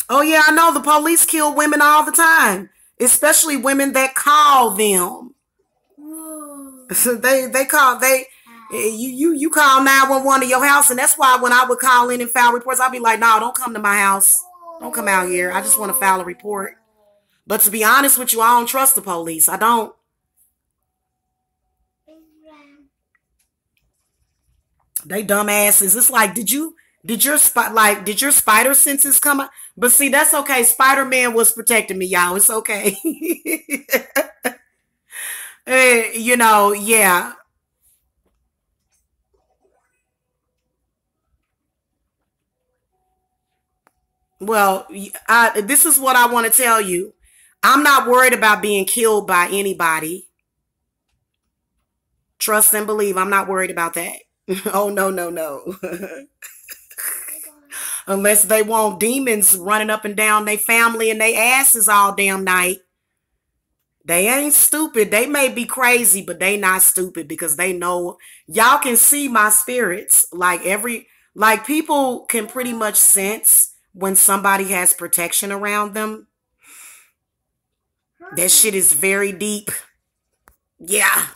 Oh yeah, I know the police kill women all the time, especially women that call them. So you call 911 to your house, and that's why when I would call in and file reports, I'd be like, no, don't come to my house. Don't come out here. I just want to file a report. But to be honest with you, I don't trust the police. I don't. They dumbasses. It's like, did your spider senses come out? But see, that's okay. Spider-Man was protecting me, y'all. It's okay. You know, yeah. Well, this is what I want to tell you. I'm not worried about being killed by anybody. Trust and believe. I'm not worried about that. Oh, no. Unless they want demons running up and down their family and their asses all damn night. They ain't stupid. They may be crazy, but they not stupid because they know. Y'all can see my spirits. Like people can pretty much sense when somebody has protection around them. That shit is very deep. Yeah.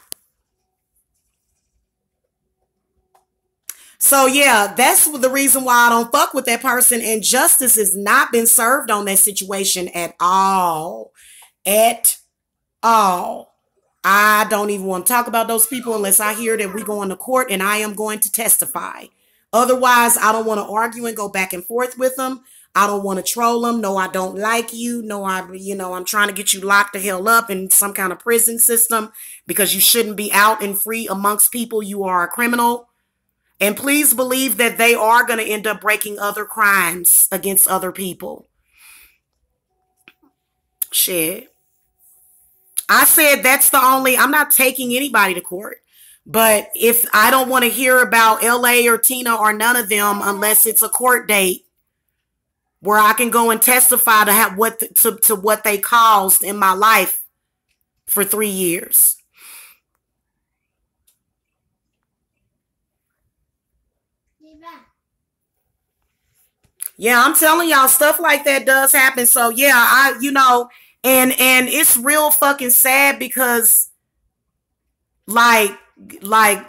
So yeah, that's the reason why I don't fuck with that person. And justice has not been served on that situation at all. At all. I don't even want to talk about those people unless I hear that we go into court and I am going to testify. Otherwise, I don't want to argue and go back and forth with them. I don't want to troll them. No, I don't like you. No, I'm trying to get you locked the hell up in some kind of prison system because you shouldn't be out and free amongst people. You are a criminal. And please believe that they are going to end up breaking other crimes against other people. Shit. I said that's the only, I'm not taking anybody to court. But if I don't want to hear about LA or Tina or none of them unless it's a court date where I can go and testify to have what they caused in my life for 3 years. Yeah, I'm telling y'all, stuff like that does happen. So yeah, and it's real fucking sad because like like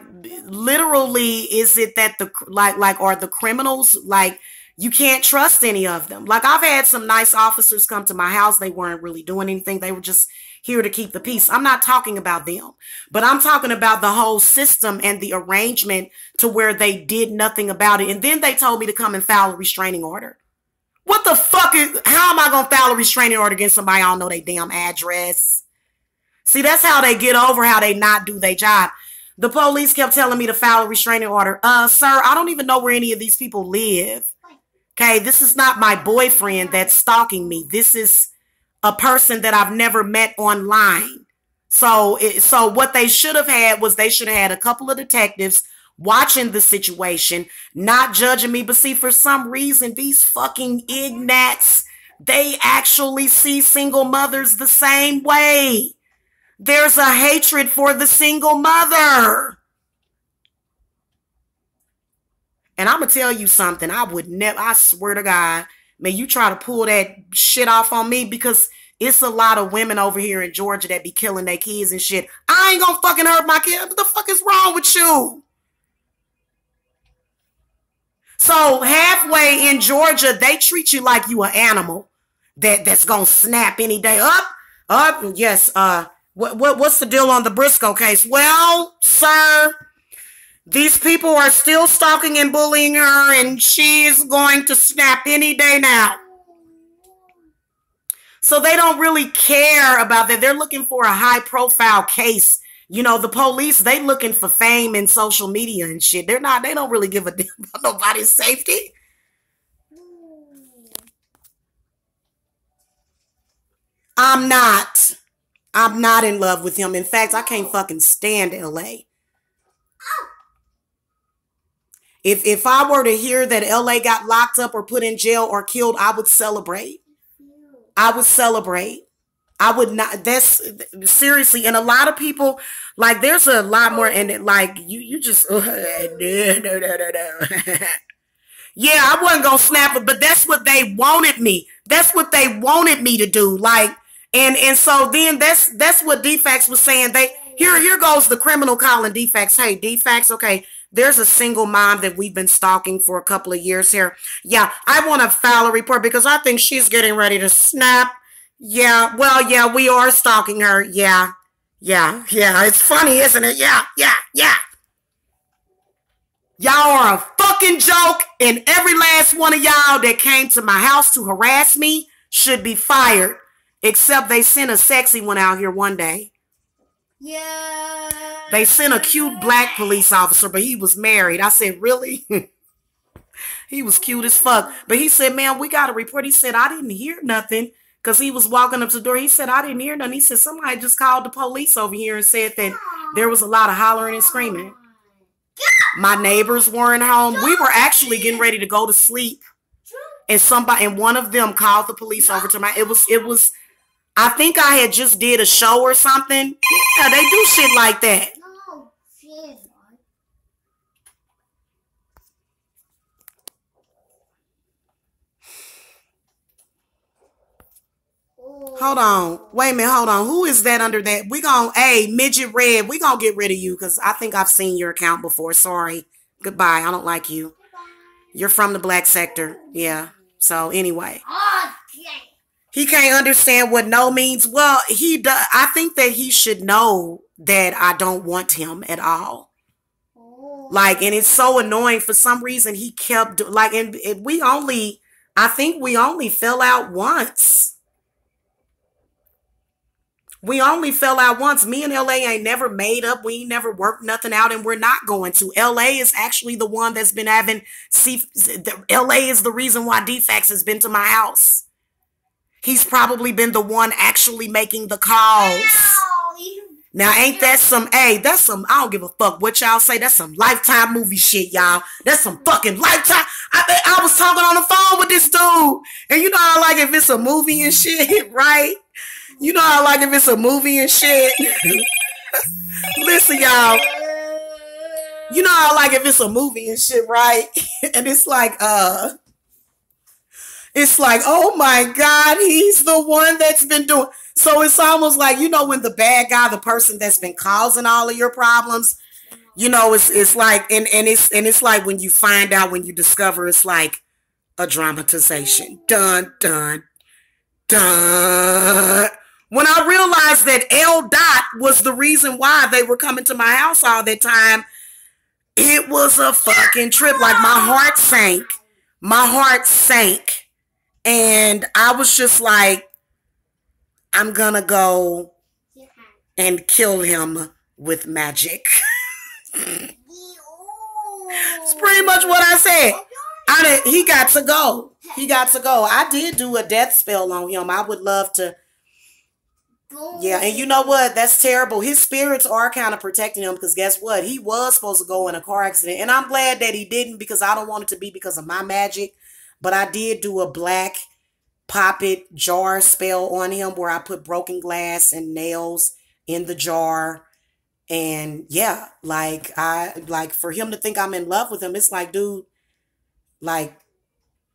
literally is it that the like are the criminals like you can't trust any of them. Like I've had some nice officers come to my house. They weren't really doing anything. They were just here to keep the peace. I'm not talking about them, but I'm talking about the whole system and the arrangement to where they did nothing about it. And then they told me to come and file a restraining order. What the fuck how am I going to file a restraining order against somebody I don't know their damn address? See, that's how they get over how they not do their job. The police kept telling me to file a restraining order. Sir, I don't even know where any of these people live. Okay, this is not my boyfriend that's stalking me. This is a person that I've never met online. So what they should have had was they should have had a couple of detectives watching the situation, not judging me. But see, for some reason, these fucking ignats, they actually see single mothers the same way. There's a hatred for the single mother. And I'm going to tell you something. I swear to God, man, you try to pull that shit off on me because it's a lot of women over here in Georgia that be killing their kids and shit. I ain't going to fucking hurt my kid. What the fuck is wrong with you? So halfway in Georgia, they treat you like you an animal that's going to snap any day. Yes, what's the deal on the Briscoe case? Well, sir, these people are still stalking and bullying her, and she's going to snap any day now. So they don't really care about that. They're looking for a high-profile case. You know, the police, they looking for fame and social media and shit. They don't really give a damn about nobody's safety. I'm not in love with him. In fact, I can't fucking stand LA. If I were to hear that LA got locked up or put in jail or killed, I would celebrate. I would celebrate. I would not. That's seriously. And a lot of people, like, there's a lot more. And like, you just, no. Yeah, I wasn't going to snap it, but that's what they wanted me. That's what they wanted me to do. Like, and so then that's what DFAX was saying. Here goes the criminal calling DFAX. Hey, DFAX, okay. There's a single mom that we've been stalking for a couple of years here. Yeah, I want to file a report because I think she's getting ready to snap. Yeah, well, yeah, we are stalking her. Yeah. It's funny, isn't it? Yeah. Y'all are a fucking joke, and every last one of y'all that came to my house to harass me should be fired, except they sent a sexy one out here one day. Yeah. They sent a cute black police officer, but he was married. I said, really? He was cute as fuck. But he said, man, we got a report. He said, I didn't hear nothing because he was walking up to the door. He said, I didn't hear nothing. He said, somebody just called the police over here and said that there was a lot of hollering and screaming. My neighbors weren't home. We were actually getting ready to go to sleep. And one of them called the police over to my, it was, I think I had just did a show or something. Yeah, they do shit like that. Hold on. Wait a minute. Hold on. Who is that under that? Hey, Midget Red, we gonna get rid of you because I think I've seen your account before. Sorry. Goodbye. I don't like you. You're from the black sector. Yeah. So anyway. He can't understand what no means. Well, he does. I think that he should know that I don't want him at all. Like, and it's so annoying. For some reason, he kept like, and I think we only fell out once. We only fell out once. Me and LA ain't never made up. We ain't never worked nothing out, and we're not going to. LA is actually the one that's been LA is the reason why DFAX has been to my house. He's probably been the one actually making the calls. Now, ain't that that's some, I don't give a fuck what y'all say. That's some Lifetime movie shit, y'all. That's some fucking Lifetime. I was talking on the phone with this dude. And you know how, like, if it's a movie and shit, right? You know how, like, if it's a movie and shit. Listen, y'all. You know how, like, if it's a movie and shit, right? And it's like, It's like, oh my God, he's the one that's been doing. So it's almost like, when the bad guy, the person that's been causing all of your problems, it's like, and it's like when you find out, when you discover, it's like a dramatization. Dun, dun, dun. When I realized that L. Dot was the reason why they were coming to my house all that time, it was a fucking trip. Like my heart sank. My heart sank. And I was just like, I'm gonna go and kill him with magic. It's pretty much what I said. He got to go. He got to go. I did do a death spell on him. I would love to. Yeah, and you know what? That's terrible. His spirits are kind of protecting him, because guess what? He was supposed to go in a car accident. And I'm glad that he didn't, because I don't want it to be because of my magic. But I did do a black pop-it jar spell on him where I put broken glass and nails in the jar. And yeah, like for him to think I'm in love with him, it's like, dude, like,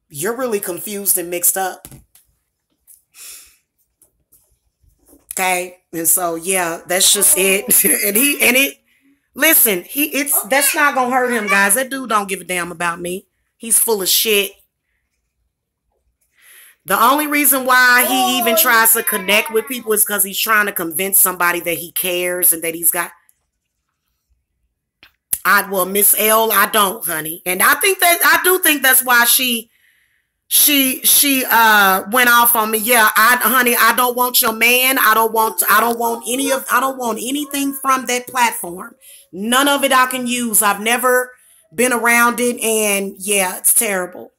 you're really confused and mixed up. Okay. And so yeah, that's just it. Listen, that's not gonna hurt him, guys. That dude don't give a damn about me. He's full of shit. The only reason why he even tries to connect with people is because he's trying to convince somebody that he cares and that he's got. Well, Miss L, I don't, honey. And I do think that's why she went off on me. Yeah, honey, I don't want your man. I don't want anything from that platform. None of it I can use. I've never been around it, and yeah, it's terrible.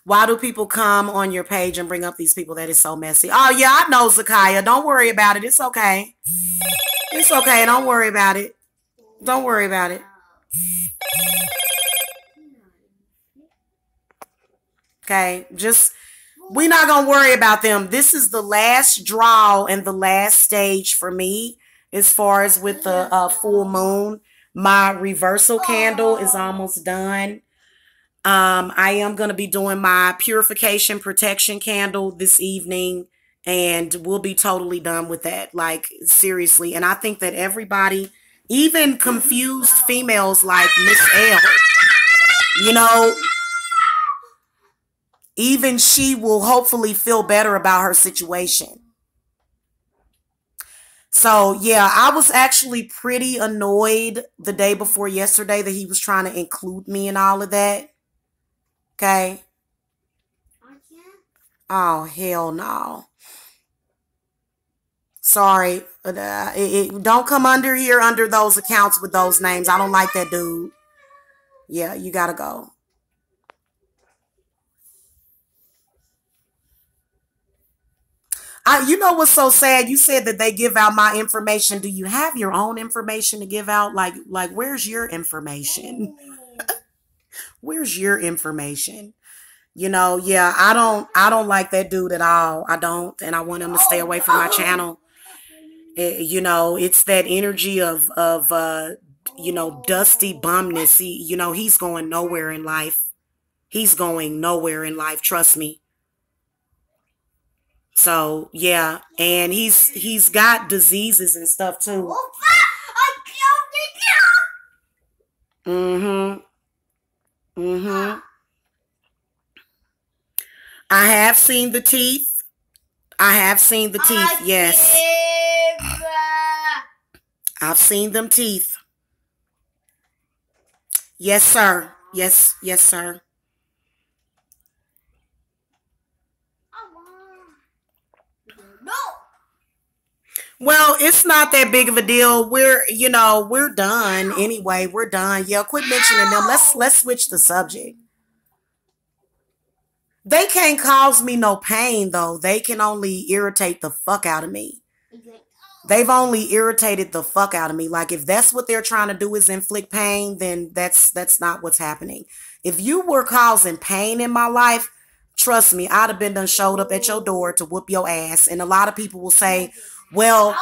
Why do people come on your page and bring up these people? That is so messy. Oh yeah, I know, Zakaya. Don't worry about it. It's okay. It's okay. Don't worry about it. Don't worry about it. Okay, we're not gonna worry about them. This is the last draw and the last stage for me as far as with the full moon. My reversal candle is almost done. I am going to be doing my purification protection candle this evening, and we'll be totally done with that. Like, seriously. And I think that everybody, even confused females like Miss L, even she will hopefully feel better about her situation. So, yeah, I was actually pretty annoyed the day before yesterday that he was trying to include me in all of that. Okay. Oh, hell no. Sorry. Don't come under here under those accounts with those names. I don't like that dude. Yeah, you gotta go. You know what's so sad? You said that they give out my information. Do you have your own information to give out? Like where's your information? Where's your information? Yeah, I don't like that dude at all. I don't, and I want him to stay away from my channel. It's that energy of dusty bumness. He's going nowhere in life. He's going nowhere in life, trust me. So, yeah, and he's got diseases and stuff too. Mm-hmm. Mm-hmm. I have seen the teeth. Yes. I've seen them teeth. Yes, sir. Yes, sir. Well, it's not that big of a deal. We're done anyway. We're done. Yeah, quit mentioning them. Let's switch the subject. They can't cause me no pain, though. They can only irritate the fuck out of me. They've only irritated the fuck out of me. Like, if that's what they're trying to do is inflict pain, then that's not what's happening. If you were causing pain in my life, trust me, I'd have been done showed up at your door to whoop your ass. And a lot of people will say, Well,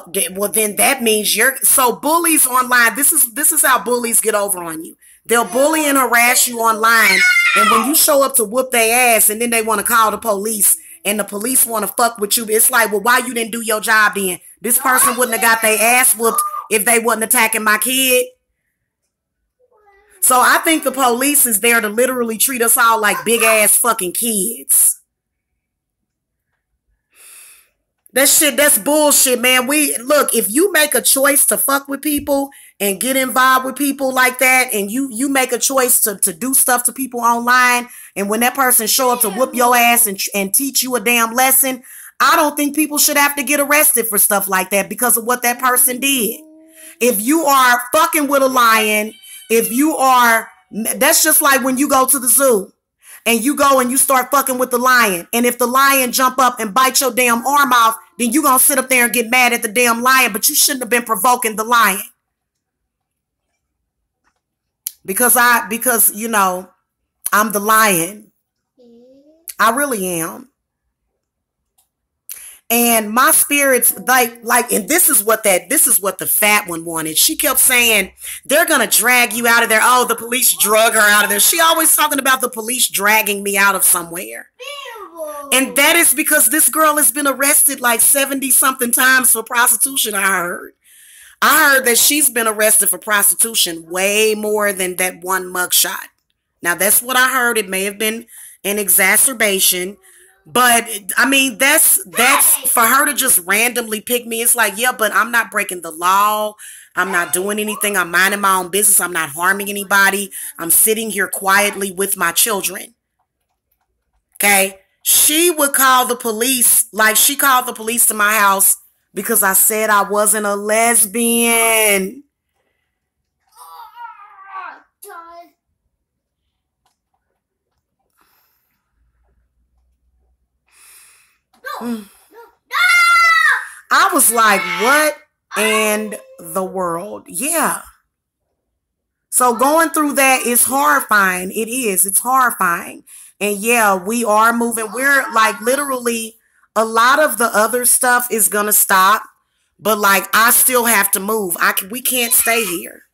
then that means so bullies online. This is how bullies get over on you. They'll bully and harass you online, and when you show up to whoop their ass, and then they want to call the police, and the police want to fuck with you. It's like, well, why you didn't do your job then? This person wouldn't have got their ass whooped if they wasn't attacking my kid. So I think the police is there to literally treat us all like big ass fucking kids. That's bullshit, man. Look, if you make a choice to fuck with people and get involved with people like that, and you make a choice to do stuff to people online, and when that person show up to whoop your ass and teach you a damn lesson, I don't think people should have to get arrested for stuff like that because of what that person did. If you are fucking with a lion, that's just like when you go to the zoo. And you go and you start fucking with the lion. And if the lion jump up and bite your damn arm off, then you gonna sit up there and get mad at the damn lion. But you shouldn't have been provoking the lion. Because you know, I'm the lion. I really am. And my spirits, like, and this is what the fat one wanted. She kept saying, they're going to drag you out of there. Oh, the police drug her out of there. She always talking about the police dragging me out of somewhere. And that is because this girl has been arrested like 70 something times for prostitution, I heard. I heard that she's been arrested for prostitution way more than that one mugshot. Now, that's what I heard. It may have been an exacerbation. But I mean, that's for her to just randomly pick me. It's like, yeah, but I'm not breaking the law. I'm not doing anything. I'm minding my own business. I'm not harming anybody. I'm sitting here quietly with my children. Okay. She would call the police, like she called the police to my house because I said I wasn't a lesbian. I was like, what in the world? Yeah. So going through that is horrifying. It is. It's horrifying. And yeah, we are moving. We're like literally a lot of the other stuff is going to stop. But like, I still have to move. We can't stay here.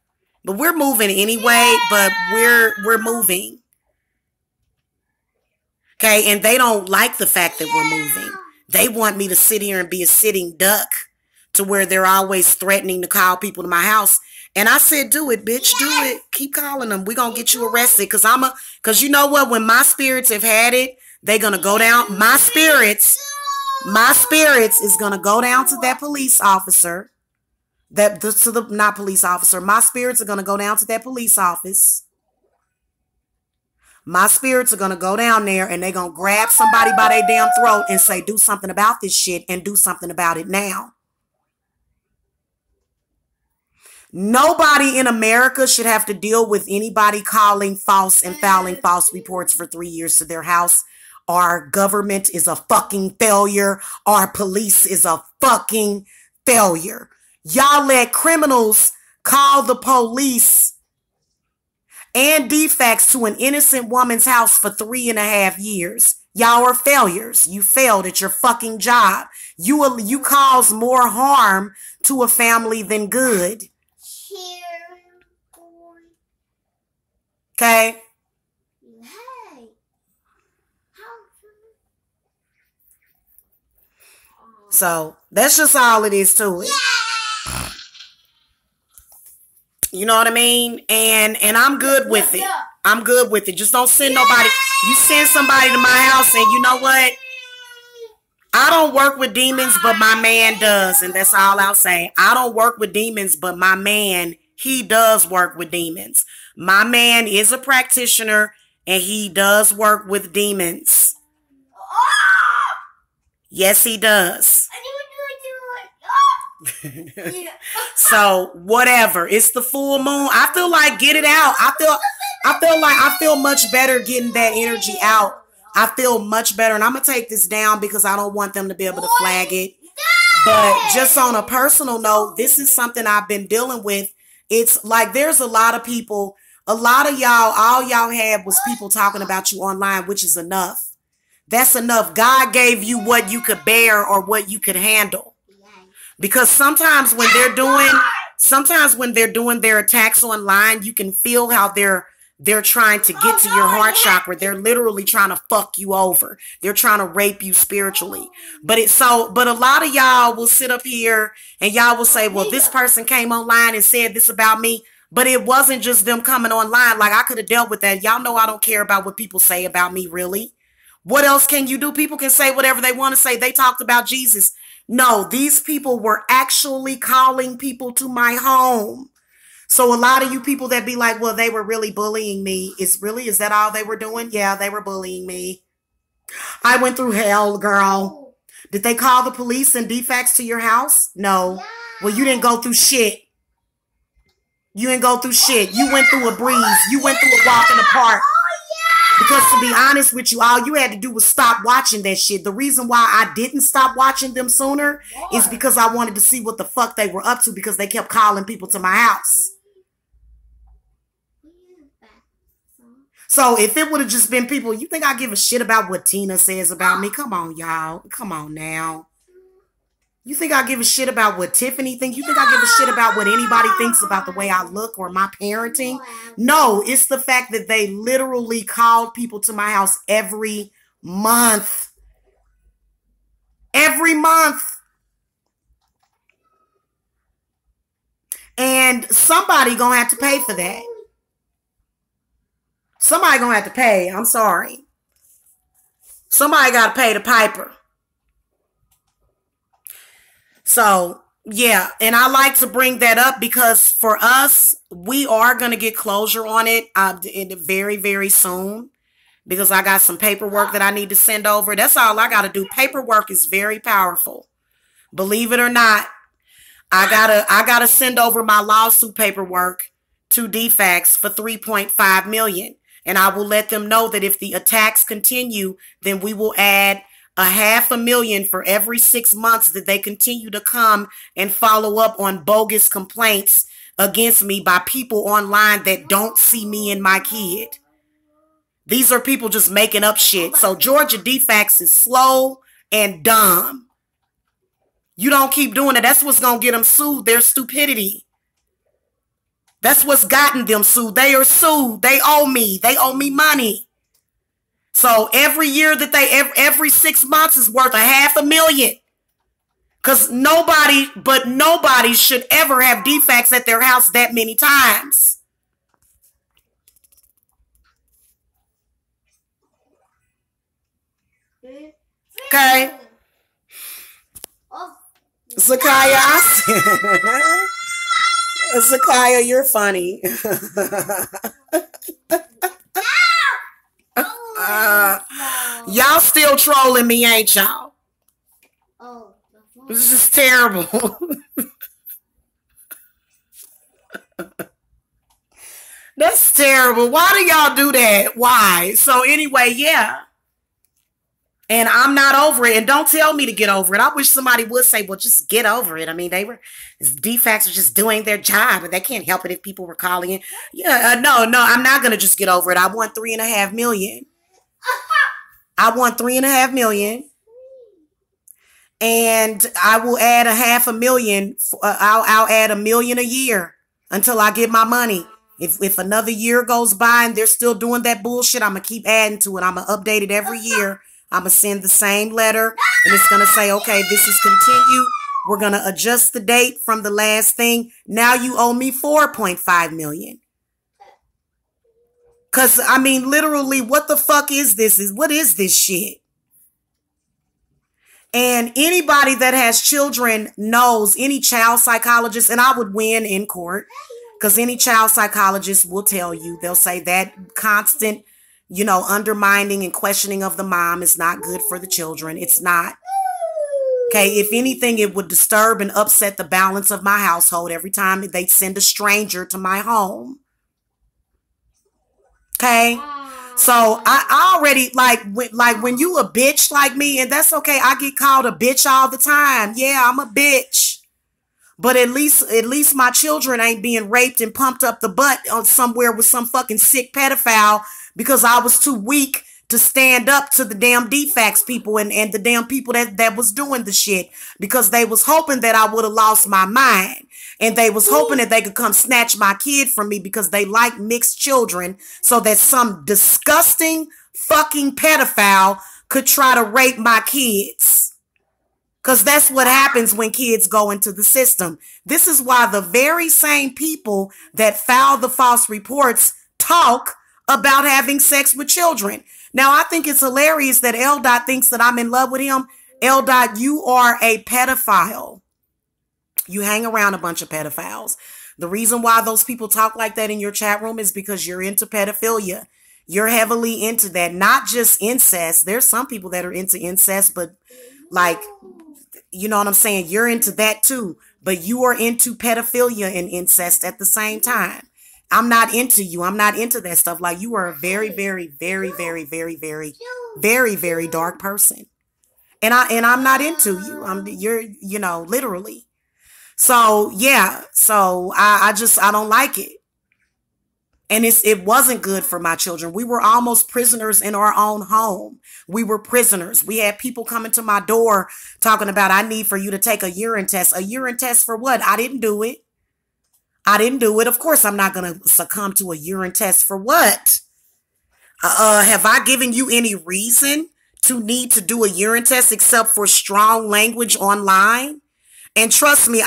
But we're moving anyway. But we're moving. Okay. And they don't like the fact that we're moving. They want me to sit here and be a sitting duck to where they're always threatening to call people to my house. And I said, do it, bitch, do it. Keep calling them. We're going to get you arrested. Because you know what? When my spirits have had it, they're going to go down. My spirits is going to go down to that police officer. Not police officer. My spirits are going to go down to that police office. My spirits are going to go down there and they're going to grab somebody by their damn throat and say, do something about this shit and do something about it now. Nobody in America should have to deal with anybody calling false and filing false reports for 3 years to their house. Our government is a fucking failure. Our police is a fucking failure. Y'all let criminals call the police and defects to an innocent woman's house for 3.5 years. Y'all are failures. You failed at your fucking job. You cause more harm to a family than good. Okay? So that's just all it is to it. You know what I mean? And I'm good with it. I'm good with it. Just don't send nobody. You send somebody to my house and you know what? I don't work with demons, but my man does. And that's all I'll say. I don't work with demons, but my man, he does work with demons. My man is a practitioner and he does work with demons. Yes, he does. So whatever, it's the full moon. I feel like get it out. I feel much better getting that energy out. I feel much better, and I'm gonna take this down because I don't want them to be able to flag it. But just on a personal note, this is something I've been dealing with. It's like there's a lot of people, a lot of y'all, all y'all had was people talking about you online, which is enough. That's enough. God gave you what you could bear or what you could handle. Because sometimes when they're doing their attacks online, you can feel how they're trying to get to your heart chakra. They're literally trying to fuck you over. They're trying to rape you spiritually. But a lot of y'all will sit up here and y'all will say, well, this person came online and said this about me. But it wasn't just them coming online. Like, I could have dealt with that. Y'all know I don't care about what people say about me, really. What else can you do? People can say whatever they want to say. They talked about Jesus. No, these people were actually calling people to my home. So a lot of you people that be like, well, they were really bullying me. Is that all they were doing? Yeah, they were bullying me. I went through hell, girl. Did they call the police and defects to your house? No. Well, you didn't go through shit. You didn't go through shit. You went through a breeze. You went through a walk in the park. Because to be honest with you, all you had to do was stop watching that shit. The reason why I didn't stop watching them sooner is because I wanted to see what the fuck they were up to, because they kept calling people to my house. So if it would have just been people, you think I give a shit about what Tina says about me? Come on, y'all. Come on now. You think I give a shit about what Tiffany thinks? You think I give a shit about what anybody thinks about the way I look or my parenting? No, it's the fact that they literally called people to my house every month. Every month. And somebody gonna have to pay for that. Somebody gonna have to pay. I'm sorry. Somebody gotta pay the piper. So, yeah, and I like to bring that up because for us, we are going to get closure on it very, very soon, because I got some paperwork that I need to send over. That's all I got to do. Paperwork is very powerful. Believe it or not, I gotta send over my lawsuit paperwork to DFAX for $3.5 million. And I will let them know that if the attacks continue, then we will add $500,000 for every 6 months that they continue to come and follow up on bogus complaints against me by people online that don't see me and my kid. These are people just making up shit. So Georgia DFAX is slow and dumb. You don't keep doing it. That's what's going to get them sued. Their stupidity. That's what's gotten them sued. They are sued. They owe me. They owe me money. So every year that every 6 months is worth $500,000. Because nobody should ever have defects at their house that many times. Okay. Zakaya, Zakaya, you're funny. Y'all still trolling me, ain't y'all? Oh, this is just terrible. That's terrible. Why do y'all do that? Why? So anyway, yeah. And I'm not over it. And don't tell me to get over it. I wish somebody would say, well, just get over it. I mean, DFAX were just doing their job, and they can't help it if people were calling in. Yeah, no, I'm not going to just get over it. I want $3.5 million. I want $3.5 million. And I will add $500,000. I'll add $1 million a year until I get my money. If another year goes by and they're still doing that bullshit, I'm going to keep adding to it. I'm going to update it every year. I'm going to send the same letter, and it's going to say, okay, this is continued. We're going to adjust the date from the last thing. Now you owe me $4.5 million. Because, I mean, literally, what the fuck is this? What is this shit? And anybody that has children knows, any child psychologist, and I would win in court, because any child psychologist will tell you, they'll say that constant, undermining and questioning of the mom is not good for the children. It's not. Okay, if anything, it would disturb and upset the balance of my household every time they send a stranger to my home. Okay, so I already, like when you a bitch like me, and that's okay, I get called a bitch all the time. Yeah, I'm a bitch. But at least my children ain't being raped and pumped up the butt on somewhere with some fucking sick pedophile because I was too weak to stand up to the damn defects people and the damn people that was doing the shit, because they was hoping that I would have lost my mind. And they was hoping that they could come snatch my kid from me because they like mixed children, so that some disgusting fucking pedophile could try to rape my kids. Because that's what happens when kids go into the system. This is why the very same people that filed the false reports talk about having sex with children. Now, I think it's hilarious that L. thinks that I'm in love with him. L. you are a pedophile. You hang around a bunch of pedophiles. The reason why those people talk like that in your chat room is because you're into pedophilia. You're heavily into that, not just incest. There's some people that are into incest, but like, you know what I'm saying? You're into that too, but you are into pedophilia and incest at the same time. I'm not into you. I'm not into that stuff. Like, you are a very, very, very, very, very, very, very, very dark person. And I'm not into you. You're, you know, literally. So yeah, so I don't like it. And it wasn't good for my children. We were almost prisoners in our own home. We were prisoners. We had people coming to my door talking about, I need for you to take a urine test. A urine test for what? I didn't do it. I didn't do it. Of course, I'm not going to succumb to a urine test for what? Have I given you any reason to need to do a urine test except for strong language online? And trust me,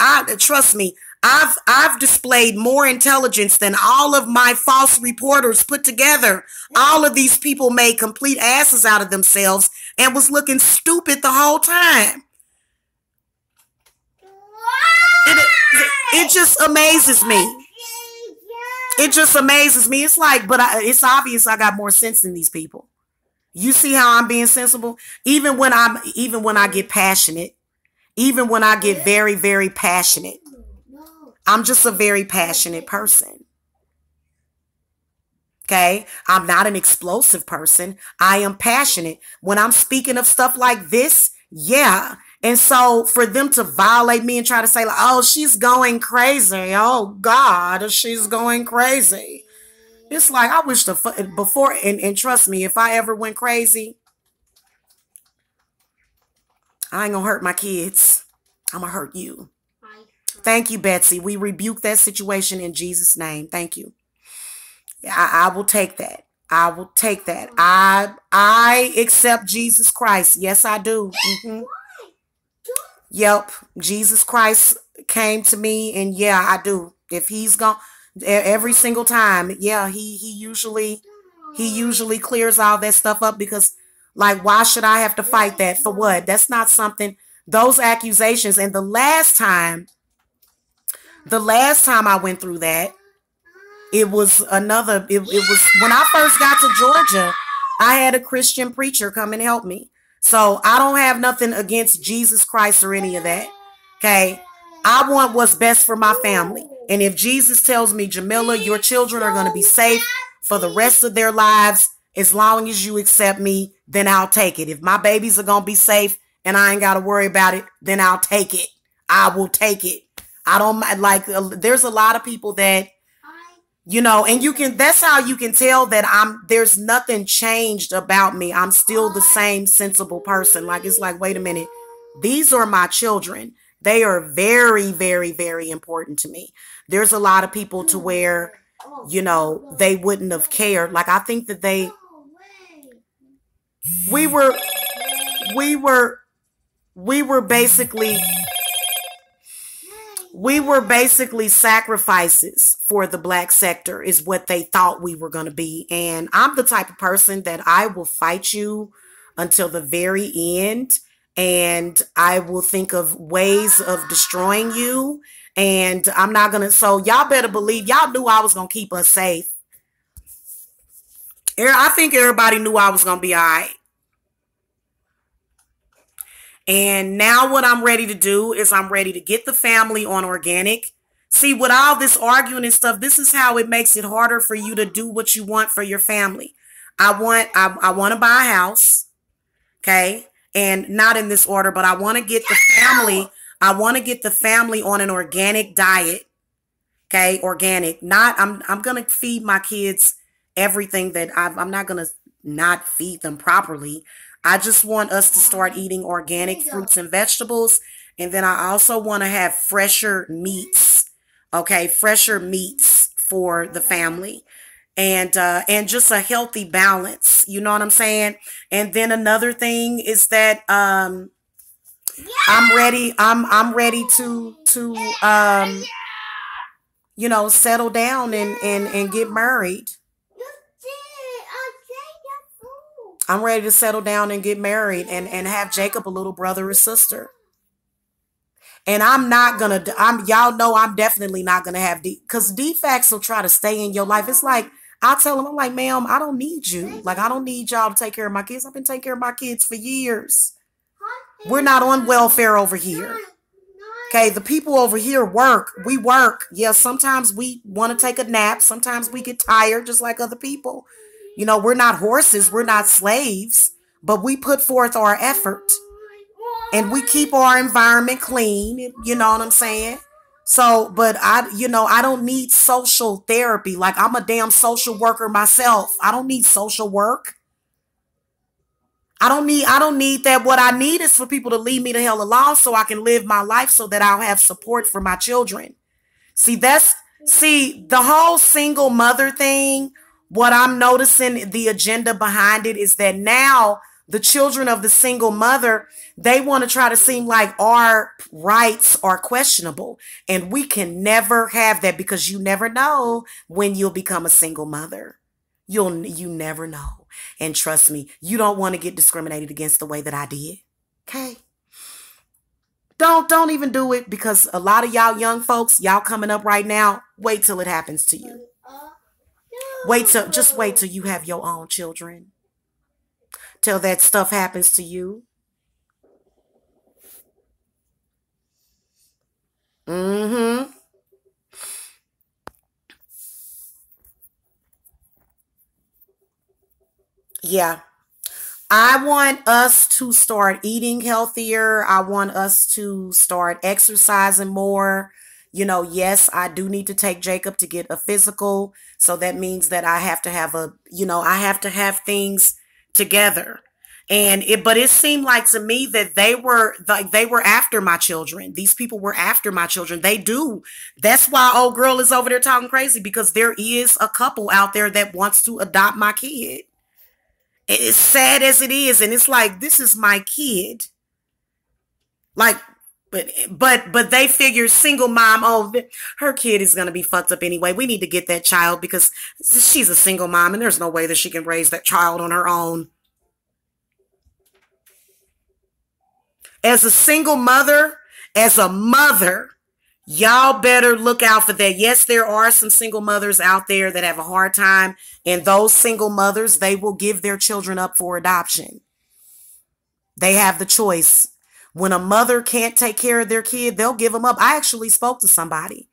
I've displayed more intelligence than all of my false reporters put together. All of these people made complete asses out of themselves and was looking stupid the whole time. It just amazes me. It just amazes me. It's like, but it's obvious I got more sense than these people. You see how I'm being sensible? Even when I get passionate, even when I get very, very passionate, I'm just a very passionate person. Okay? I'm not an explosive person. I am passionate. When I'm speaking of stuff like this, yeah. And so for them to violate me and try to say, like, oh, she's going crazy. Oh, God, she's going crazy. It's like, I wish before, and trust me, if I ever went crazy, I ain't gonna hurt my kids. I'm gonna hurt you. Thank you, Betsy. We rebuke that situation in Jesus' name. Thank you. I will take that. I will take that. I accept Jesus Christ. Yes, I do. Mm-hmm. Yep. Jesus Christ came to me, and yeah, I do. If he's gone every single time, yeah, he usually clears all that stuff up, because like, why should I have to fight that? For what? That's not something, those accusations. And the last time I went through that, it was when I first got to Georgia, I had a Christian preacher come and help me. So I don't have nothing against Jesus Christ or any of that. Okay. I want what's best for my family. And if Jesus tells me, Jamila, your children are going to be safe for the rest of their lives, as long as you accept me, then I'll take it. If my babies are going to be safe and I ain't got to worry about it, then I'll take it. I will take it. I don't like, there's a lot of people that, you know, and that's how you can tell that there's nothing changed about me. I'm still the same sensible person. Like, it's like, wait a minute. These are my children. They are very, very, very important to me. There's a lot of people to where, you know, they wouldn't have cared. Like, I think that we were basically sacrifices for the black sector, is what they thought we were going to be. And I'm the type of person that I will fight you until the very end. And I will think of ways of destroying you. And I'm not going to, so y'all better believe, y'all knew I was going to keep us safe. I think everybody knew I was going to be all right. And now what I'm ready to do is I'm ready to get the family on organic. See, with all this arguing and stuff, this is how it makes it harder for you to do what you want for your family. I want to buy a house. Okay. And not in this order, but I want to get the family. I want to get the family on an organic diet. Okay. Organic. I'm going to feed my kids everything that I'm not going to not feed them properly. I just want us to start eating organic fruits and vegetables. And then I also want to have fresher meats. Okay, fresher meats for the family. And just a healthy balance. You know what I'm saying? And then another thing is that I'm ready to settle down and get married. I'm ready to settle down and get married and have Jacob a little brother or sister. And y'all know I'm definitely not gonna have because defects will try to stay in your life. It's like, I'll tell them, I'm like, ma'am, I don't need you. Like, I don't need y'all to take care of my kids. I've been taking care of my kids for years. We're not on welfare over here. Okay, the people over here work. We work. Yeah, sometimes we want to take a nap. Sometimes we get tired just like other people. You know, we're not horses. We're not slaves. But we put forth our effort. And we keep our environment clean. You know what I'm saying? So, but I don't need social therapy. Like, I'm a damn social worker myself. I don't need social work. I don't need that. What I need is for people to leave me the hell alone so I can live my life so that I'll have support for my children. See, the whole single mother thing, what I'm noticing, the agenda behind it is that now the children of the single mother, they want to try to seem like our rights are questionable. And we can never have that because you never know when you'll become a single mother. You never know. And trust me, you don't want to get discriminated against the way that I did. Okay? Don't even do it, because a lot of y'all young folks, y'all coming up right now, wait till it happens to you. Just wait till you have your own children. Till that stuff happens to you. Mm-hmm. Yeah. I want us to start eating healthier. I want us to start exercising more. Yes, I do need to take Jacob to get a physical. So that means that I have to have I have to have things together. But it seemed like to me that they were after my children. These people were after my children. They do. That's why old girl is over there talking crazy, because there is a couple out there that wants to adopt my kid. It's sad as it is, and it's like, this is my kid. Like, but they figure single mom, oh, her kid is gonna be fucked up anyway. We need to get that child because she's a single mom, and there's no way that she can raise that child on her own. As a single mother, as a mother, y'all better look out for that. Yes, there are some single mothers out there that have a hard time, and those single mothers, they will give their children up for adoption. They have the choice. When a mother can't take care of their kid, they'll give them up. I actually spoke to somebody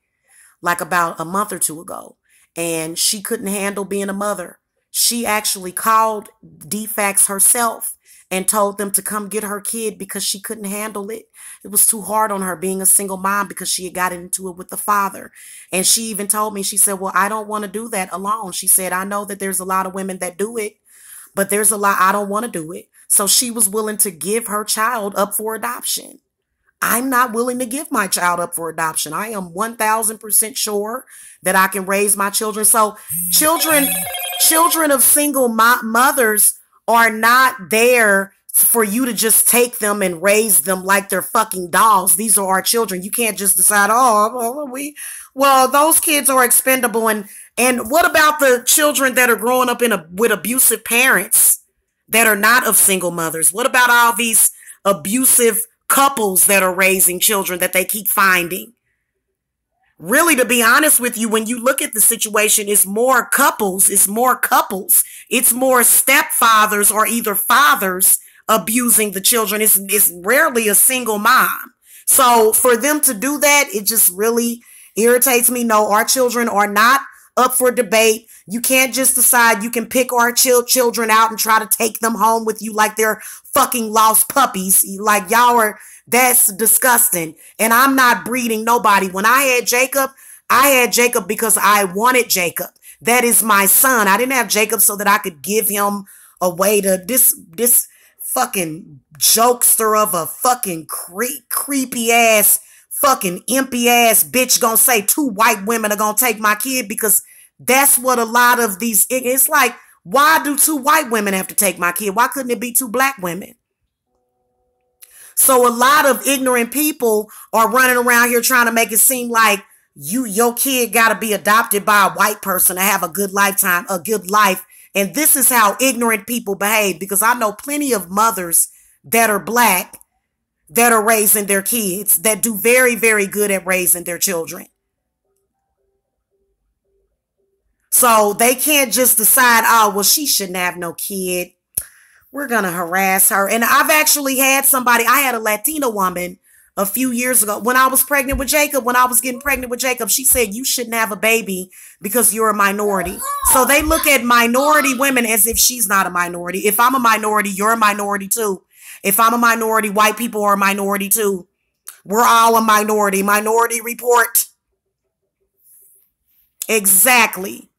like about a month or two ago, and she couldn't handle being a mother. She actually called DFACS herself and told them to come get her kid because she couldn't handle it. It was too hard on her being a single mom because she had gotten into it with the father. And she even told me, she said, well, I don't want to do that alone. She said, I know that there's a lot of women that do it, but there's a lot, I don't want to do it. So she was willing to give her child up for adoption. I'm not willing to give my child up for adoption. I am 1000% sure that I can raise my children. So children of single mothers are not there for you to just take them and raise them like they're fucking dolls. These are our children. You can't just decide, well, those kids are expendable. And what about the children that are growing up with abusive parents that are not of single mothers? What about all these abusive couples that are raising children that they keep finding? Really, to be honest with you, when you look at the situation, it's more couples. It's more stepfathers or either fathers abusing the children. It's rarely a single mom. So for them to do that, it just really irritates me. No, our children are not up for debate. You can't just decide you can pick our children out and try to take them home with you like they're fucking lost puppies. Like y'all are, that's disgusting. And I'm not breeding nobody. When I had Jacob because I wanted Jacob. That is my son. I didn't have Jacob so that I could give him a way to this fucking jokester of a fucking creepy ass fucking impy ass bitch gonna say 2 white women are gonna take my kid, because that's what a lot of these, it's like, why do 2 white women have to take my kid? Why couldn't it be 2 black women? So a lot of ignorant people are running around here trying to make it seem like your kid got to be adopted by a white person to have a good lifetime, a good life. And this is how ignorant people behave, because I know plenty of mothers that are black that are raising their kids, that do very, very good at raising their children. So they can't just decide, oh, well, she shouldn't have no kid. We're going to harass her. And I've actually had somebody, I had a Latina woman a few years ago when I was pregnant with Jacob, when I was getting pregnant with Jacob, she said, you shouldn't have a baby because you're a minority. So they look at minority women as if she's not a minority. If I'm a minority, you're a minority too. If I'm a minority, white people are a minority too. We're all a minority. Minority Report. Exactly.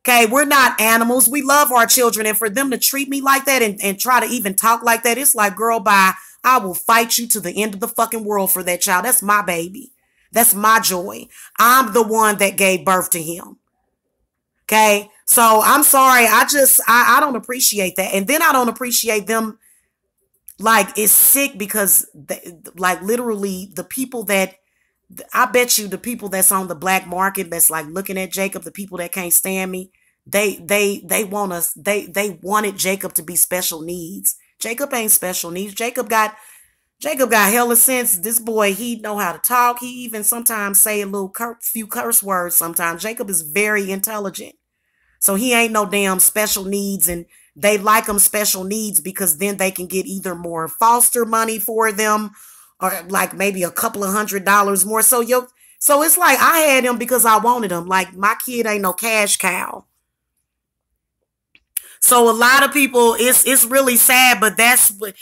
Okay, we're not animals. We love our children. And for them to treat me like that and try to even talk like that, it's like, girl, bye. I will fight you to the end of the fucking world for that child. That's my baby. That's my joy. I'm the one that gave birth to him. Okay, so I'm sorry. I don't appreciate that. And then I don't appreciate them. Like, it's sick because, like, literally the people that, I bet you the people that's on the black market that's like looking at Jacob, the people that can't stand me, they wanted Jacob to be special needs. Jacob ain't special needs. Jacob got hella sense. This boy, he know how to talk. He even sometimes say a few curse words sometimes. Jacob is very intelligent. So he ain't no damn special needs, and they like him special needs because then they can get either more foster money for them or like maybe a couple of $100 more. So it's like I had him because I wanted him. Like, my kid ain't no cash cow. So a lot of people, it's really sad, but that's what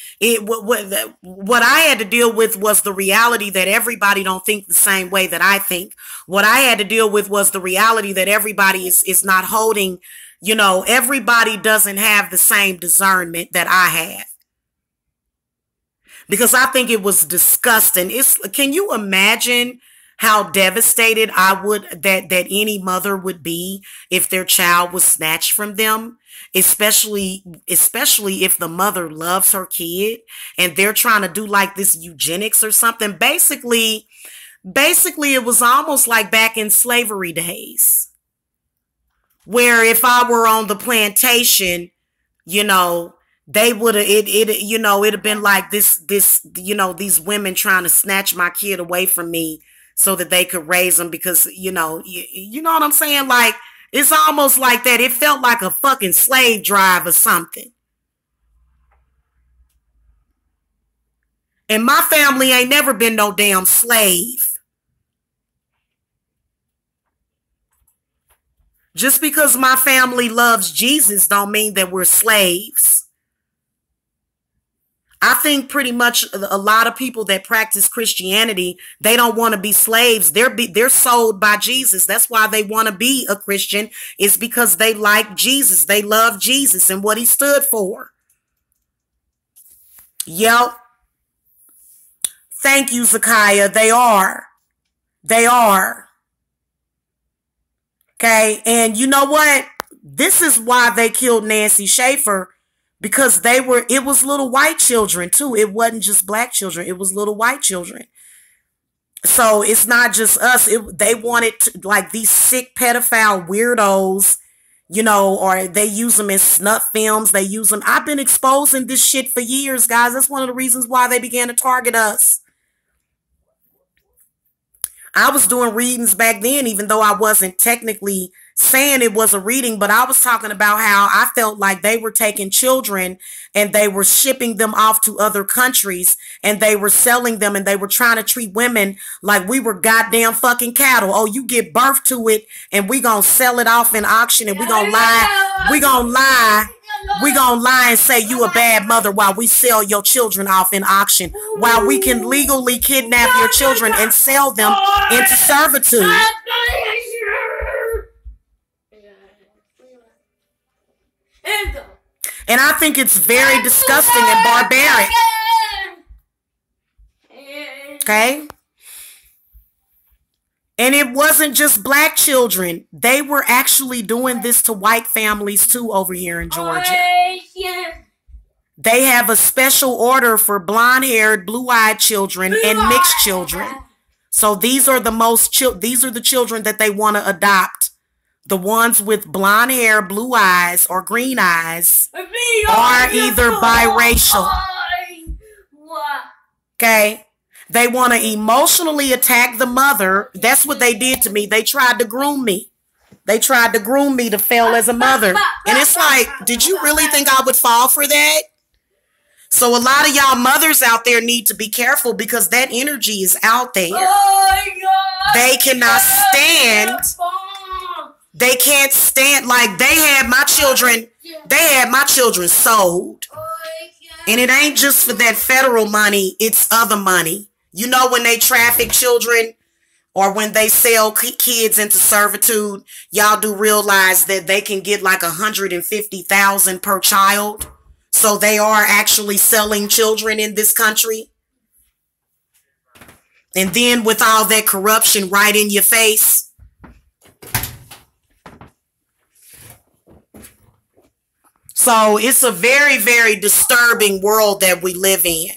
I had to deal with was the reality that everybody don't think the same way that I think. What I had to deal with was the reality that everybody is not holding, everybody doesn't have the same discernment that I have. Because I think it was disgusting. Can you imagine how devastated that any mother would be if their child was snatched from them? Especially if the mother loves her kid and they're trying to do like this eugenics or something. Basically, it was almost like back in slavery days, where if I were on the plantation, they would have it'd have been like this these women trying to snatch my kid away from me so that they could raise them, because you know what I'm saying? Like, it's almost like that. It felt like a fucking slave drive or something. And my family ain't never been no damn slave. Just because my family loves Jesus don't mean that we're slaves. I think pretty much a lot of people that practice Christianity, they don't want to be slaves. They're sold by Jesus. That's why they want to be a Christian. It's because they like Jesus. They love Jesus and what he stood for. Yep. Thank you, Zakiah. They are. They are. Okay. And you know what? This is why they killed Nancy Schaefer. Because it was little white children too. It wasn't just black children. It was little white children. So it's not just us. They wanted like these sick pedophile weirdos, or they use them in snuff films. They use them. I've been exposing this shit for years, guys. That's one of the reasons why they began to target us. I was doing readings back then, even though I wasn't technically saying it was a reading, but I was talking about how I felt like they were taking children and they were shipping them off to other countries and they were selling them and they were trying to treat women like we were goddamn fucking cattle. Oh, you give birth to it and we gonna sell it off in auction and we gonna lie. We gonna lie and say you a bad mother while we sell your children off in auction, while we can legally kidnap your children and sell them into servitude. And I think it's very disgusting and barbaric. Okay? And it wasn't just black children. They were actually doing this to white families too over here in Georgia. They have a special order for blonde-haired, blue-eyed children and mixed children. So these are the children that they want to adopt. The ones with blonde hair, blue eyes, or green eyes are either biracial. Okay? They want to emotionally attack the mother. That's what they did to me. They tried to groom me. They tried to groom me to fail as a mother. And it's like, did you really think I would fall for that? So a lot of y'all mothers out there need to be careful because that energy is out there. They cannot stand. They can't stand. Like they had my children sold. And it ain't just for that federal money. It's other money. You know, when they traffic children or when they sell kids into servitude, y'all do realize that they can get like $150,000 per child. So they are actually selling children in this country. And then with all that corruption right in your face. So it's a very, very disturbing world that we live in.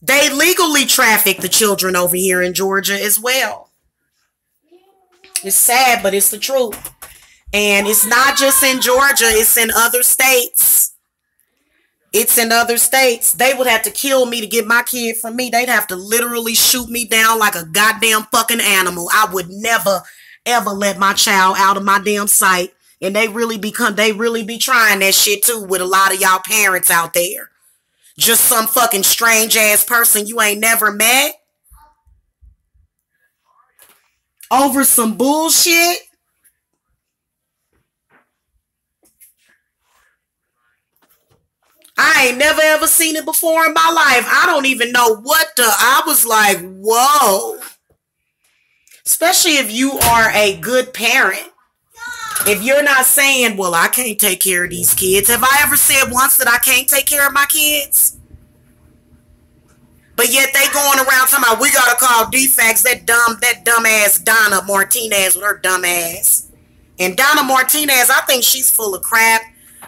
They legally traffic the children over here in Georgia as well. It's sad, but it's the truth. And it's not just in Georgia, it's in other states. It's in other states. They would have to kill me to get my kid from me. They'd have to literally shoot me down like a goddamn fucking animal. I would never, ever let my child out of my damn sight. And they really be trying that shit too with a lot of y'all parents out there. Just some fucking strange ass person you ain't never met. Over some bullshit. I ain't never ever seen it before in my life. I don't even know I was like, whoa. Especially if you are a good parent. If you're not saying, well, I can't take care of these kids. Have I ever said once that I can't take care of my kids? But yet they going around talking about, we gotta call DFACS, that dumb ass Donna Martinez with her dumb ass. And Donna Martinez, I think she's full of crap.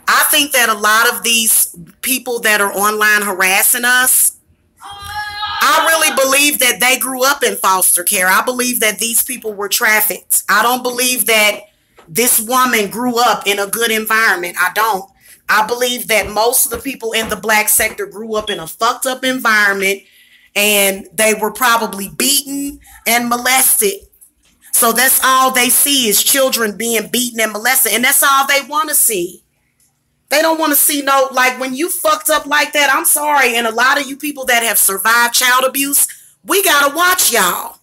I think that a lot of these people that are online harassing us, I really believe that they grew up in foster care. I believe that these people were trafficked. I don't believe that this woman grew up in a good environment. I don't. I believe that most of the people in the black sector grew up in a fucked up environment and they were probably beaten and molested. So that's all they see is children being beaten and molested. And that's all they want to see. They don't want to see no, like when you fucked up like that, I'm sorry. And a lot of you people that have survived child abuse, we got to watch y'all.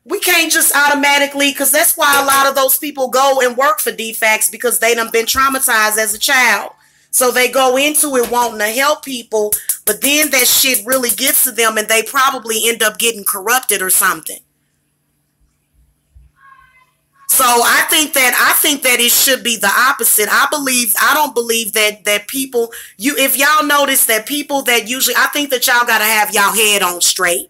We can't just automatically, because that's why a lot of those people go and work for DFACS because they done been traumatized as a child. So they go into it wanting to help people, but then that shit really gets to them and they probably end up getting corrupted or something. So I think that it should be the opposite. I don't believe that people, if y'all notice that people that usually, I think that y'all got to have y'all head on straight.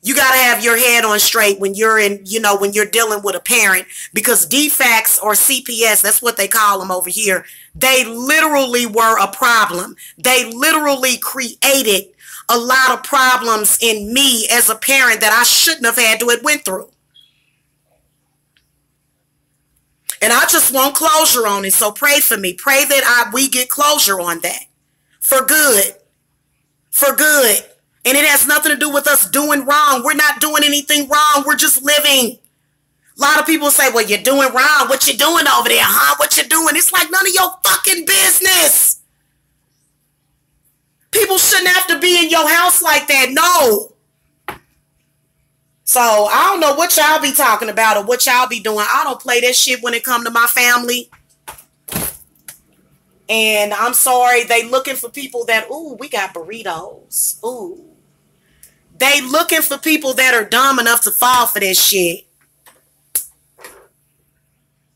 You got to have your head on straight when you're when you're dealing with a parent, because DFACS or CPS, that's what they call them over here. They literally were a problem. They literally created a lot of problems in me as a parent that I shouldn't have had to have went through. And I just want closure on it. So pray for me. Pray that we get closure on that. For good. For good. And it has nothing to do with us doing wrong. We're not doing anything wrong. We're just living. A lot of people say, well, you're doing wrong. What you doing over there, huh? What you doing? It's like none of your fucking business. People shouldn't have to be in your house like that. No. So I don't know what y'all be talking about or what y'all be doing. I don't play that shit when it come to my family. And I'm sorry, they looking for people that, ooh, we got burritos. Ooh. They looking for people that are dumb enough to fall for that shit.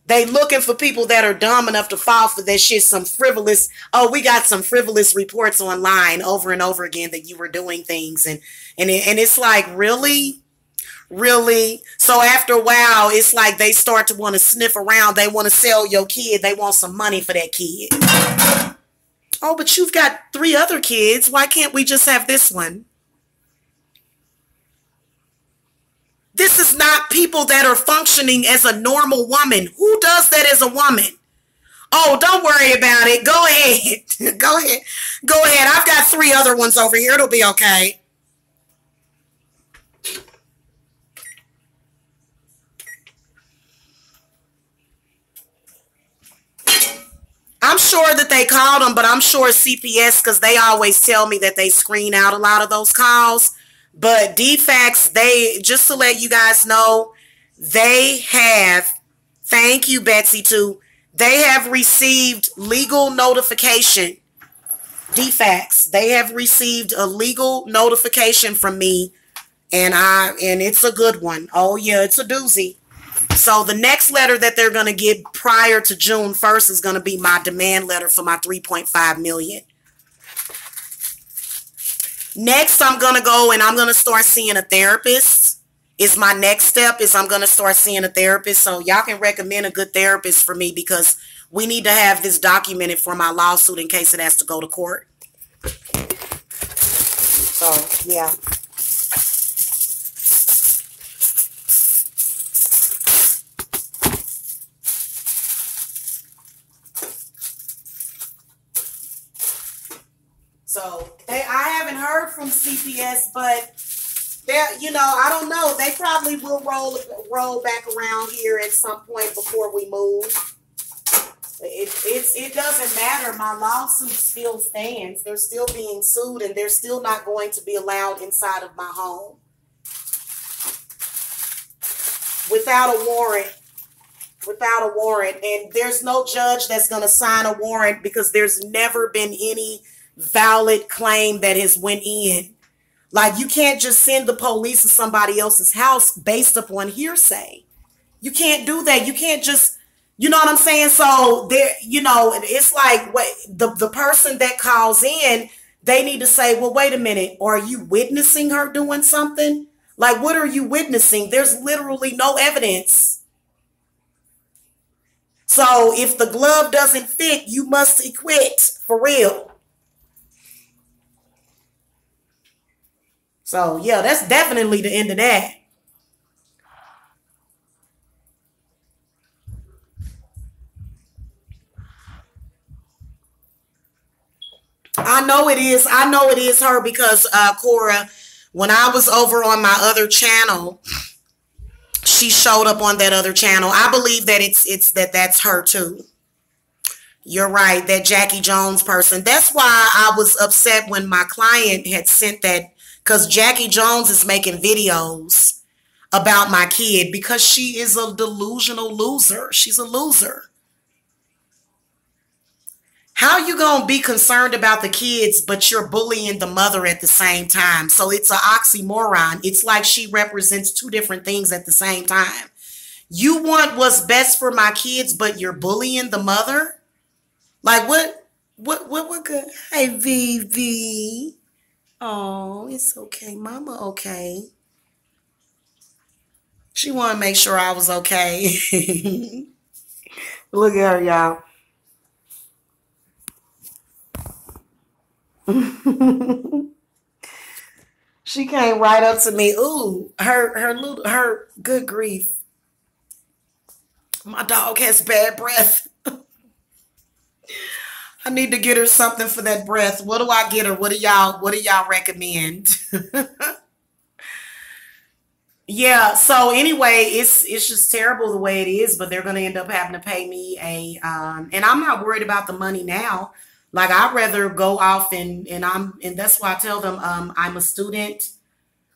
They looking for people that are dumb enough to fall for that shit. Some frivolous, oh, we got some frivolous reports online over and over again that you were doing things. And it's like, really? Really? So after a while, it's like they start to want to sniff around. They want to sell your kid. They want some money for that kid. Oh, but you've got 3 other kids. Why can't we just have this one? This is not people that are functioning as a normal woman. Who does that as a woman? Oh, don't worry about it. Go ahead. Go ahead. Go ahead. I've got 3 other ones over here. It'll be okay. I'm sure that they called them, but I'm sure CPS, because they always tell me that they screen out a lot of those calls. But DFAX, they, just to let you guys know, they have, thank you, Betsy, too. They have received legal notification. DFAX, they have received a legal notification from me, and it's a good one. Oh yeah, it's a doozy. So the next letter that they're going to get prior to June 1st is going to be my demand letter for my $3.5 million. Next, I'm going to go and I'm going to start seeing a therapist. Is my next step is I'm going to start seeing a therapist. So y'all can recommend a good therapist for me, because we need to have this documented for my lawsuit in case it has to go to court. So, yeah. So I haven't heard from CPS, but I don't know. They probably will roll back around here at some point before we move. It doesn't matter. My lawsuit still stands. They're still being sued, and they're still not going to be allowed inside of my home without a warrant. Without a warrant, and there's no judge that's going to sign a warrant, because there's never been any valid claim that has went in. Like, you can't just send the police to somebody else's house based upon hearsay. You can't do that. You can't just, you know what I'm saying? So there, it's like, the person that calls in, they need to say, well, wait a minute, are you witnessing her doing something? Like, what are you witnessing? There's literally no evidence. So if the glove doesn't fit, you must acquit, for real. So, yeah, that's definitely the end of that. I know it is. I know it is her, because, Cora, when I was over on my other channel, she showed up on that other channel. I believe that that's her too. You're right, that Jackie Jones person. That's why I was upset when my client had sent that, because Jackie Jones is making videos about my kid, because she is a delusional loser. She's a loser. How you gonna be concerned about the kids, but you're bullying the mother at the same time? So it's an oxymoron. It's like she represents 2 different things at the same time. You want what's best for my kids, but you're bullying the mother? Like, what good? Hey, Vivi. Oh, it's okay. Mama okay. She wanted to make sure I was okay. Look at her, y'all. She came right up to me. Ooh, her good grief. My dog has bad breath. I need to get her something for that breath. What do I get her? What do y'all recommend? Yeah, so anyway, it's just terrible the way it is, but they're gonna end up having to pay me and I'm not worried about the money now. Like, I'd rather go off and that's why I tell them I'm a student.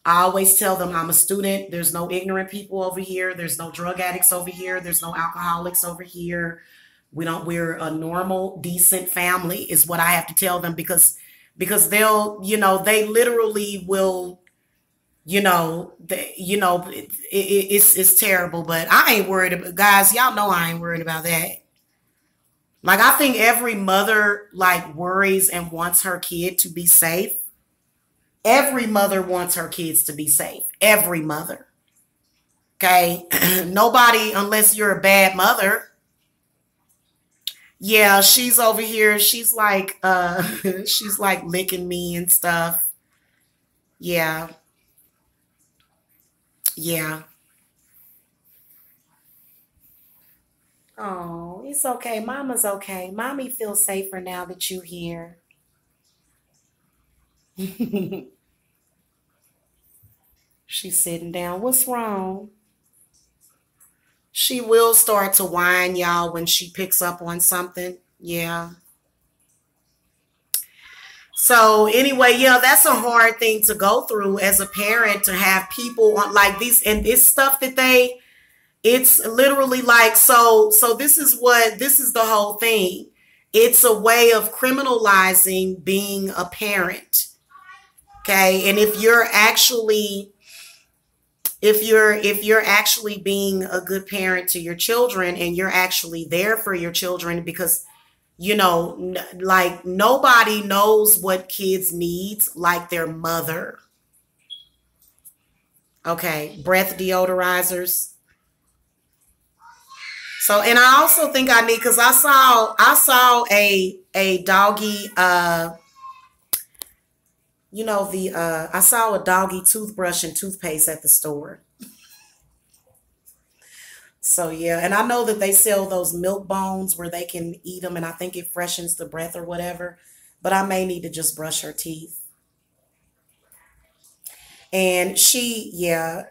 I always tell them I'm a student. There's no ignorant people over here. There's no drug addicts over here. There's no alcoholics over here. We're a normal, decent family is what I have to tell them, because they'll, they literally will It's terrible, but I ain't worried about, guys, y'all know I ain't worried about that. Like, I think every mother like worries and wants her kid to be safe. Every mother wants her kids to be safe. Every mother. Okay? Nobody, unless you're a bad mother. Yeah, she's over here. She's like she's like licking me and stuff. Yeah. Yeah. Oh, it's okay. Mama's okay. Mommy feels safer now that you're here. She's sitting down. What's wrong? She will start to whine, y'all, when she picks up on something. Yeah. So anyway, yeah, that's a hard thing to go through as a parent, to have people on like these, and this stuff that it's literally like, so this is the whole thing. It's a way of criminalizing being a parent. Okay. And if you're actually being a good parent to your children, and you're actually there for your children, because like, nobody knows what kids needs like their mother. Okay, breath deodorizers. So, and I also think I need, because I saw a doggy, I saw a doggy toothbrush and toothpaste at the store. So yeah, and I know that they sell those milk bones where they can eat them, and I think it freshens the breath or whatever. But I may need to just brush her teeth. And yeah.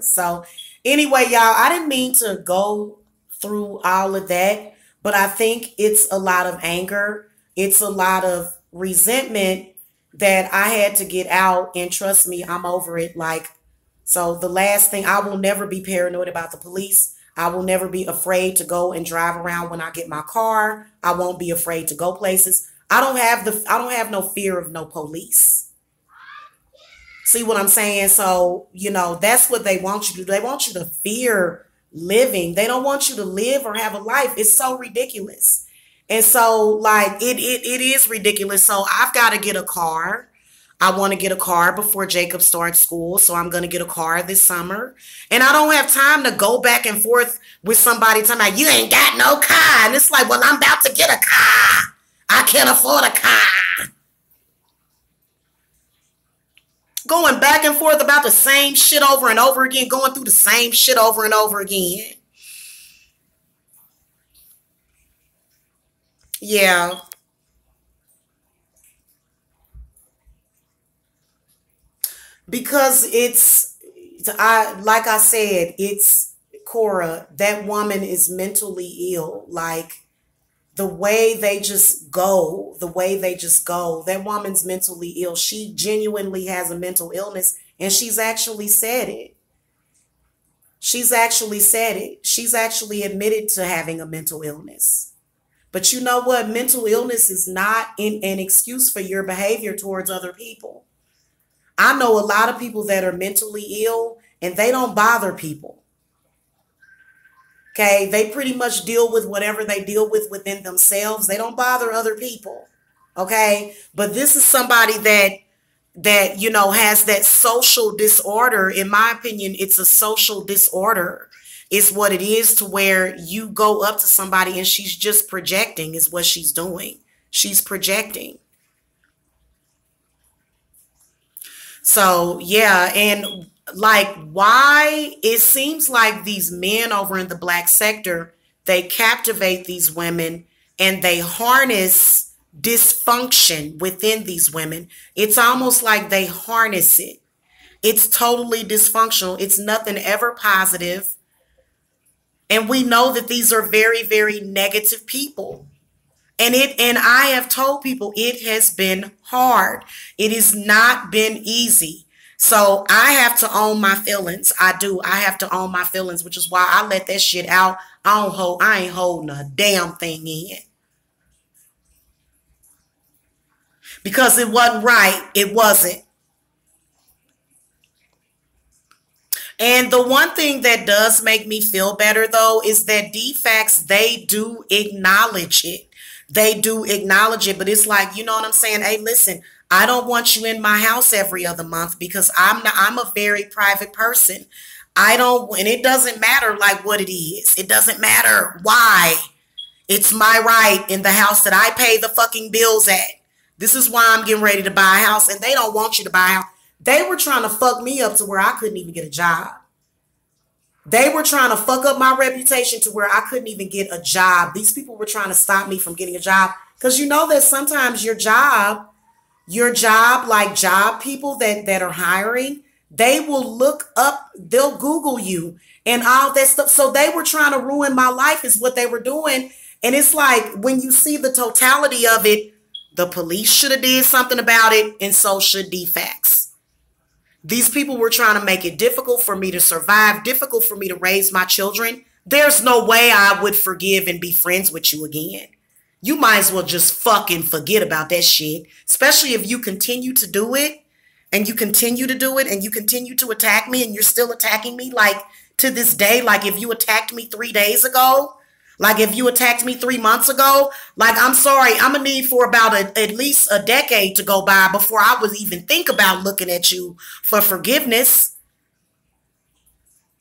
So anyway, y'all, I didn't mean to go through all of that, but I think it's a lot of anger. It's a lot of resentment that I had to get out. And trust me, I'm over it. Like, so the last thing, I will never be paranoid about the police. I will never be afraid to go and drive around when I get my car. I won't be afraid to go places. I don't have no fear of no police. See what I'm saying? So, that's what they want you to do. They want you to fear living. They don't want you to live or have a life. It's so ridiculous. And so, like, it is ridiculous. So I've got to get a car. I want to get a car before Jacob starts school. So I'm going to get a car this summer. And I don't have time to go back and forth with somebody talking about, you ain't got no car. And it's like, well, I'm about to get a car. I can't afford a car. Going back and forth about the same shit over and over again, going through the same shit over and over again. Yeah, because like I said, it's Cora, that woman is mentally ill. Like, the way they just go, that woman's mentally ill. She genuinely has a mental illness, and she's actually said it. She's actually said it. She's actually admitted to having a mental illness. But you know what? Mental illness is not an excuse for your behavior towards other people. I know a lot of people that are mentally ill, and they don't bother people. Okay, they pretty much deal with whatever they deal with within themselves. They don't bother other people. Okay, but this is somebody that has that social disorder. In my opinion, it's a social disorder. It's what it is, to where you go up to somebody and she's just projecting, is what she's doing. She's projecting. So yeah, and like, why it seems like these men over in the black sector, they captivate these women, and they harness dysfunction within these women. It's almost like they harness it. It's totally dysfunctional. It's nothing ever positive. And we know that these are very, very negative people. And I have told people it has been hard. It has not been easy. So I have to own my feelings. I do. I have to own my feelings, which is why I let that shit out. I ain't holding a damn thing in. Because it wasn't right. It wasn't. And the one thing that does make me feel better though is that DFACS, they do acknowledge it. They do acknowledge it, but it's like, you know what I'm saying? Hey, listen, I don't want you in my house every other month because I'm a very private person. I don't, and it doesn't matter like what it is. It doesn't matter why. It's my right in the house that I pay the fucking bills at. This is why I'm getting ready to buy a house, and they don't want you to buy a house. They were trying to fuck me up to where I couldn't even get a job. They were trying to fuck up my reputation to where I couldn't even get a job. These people were trying to stop me from getting a job. Because you know that sometimes your job, like job people that are hiring, they will look up, they'll Google you and all that stuff. So they were trying to ruin my life is what they were doing. And it's like when you see the totality of it, the police should have did something about it, and so should DFACS. These people were trying to make it difficult for me to survive, difficult for me to raise my children. There's no way I would forgive and be friends with you again. You might as well just fucking forget about that shit, especially if you continue to do it and you continue to do it and you continue to attack me and you're still attacking me like to this day. Like if you attacked me 3 days ago, like if you attacked me 3 months ago, like I'm sorry, I'm gonna need for about at least a decade to go by before I would even think about looking at you for forgiveness.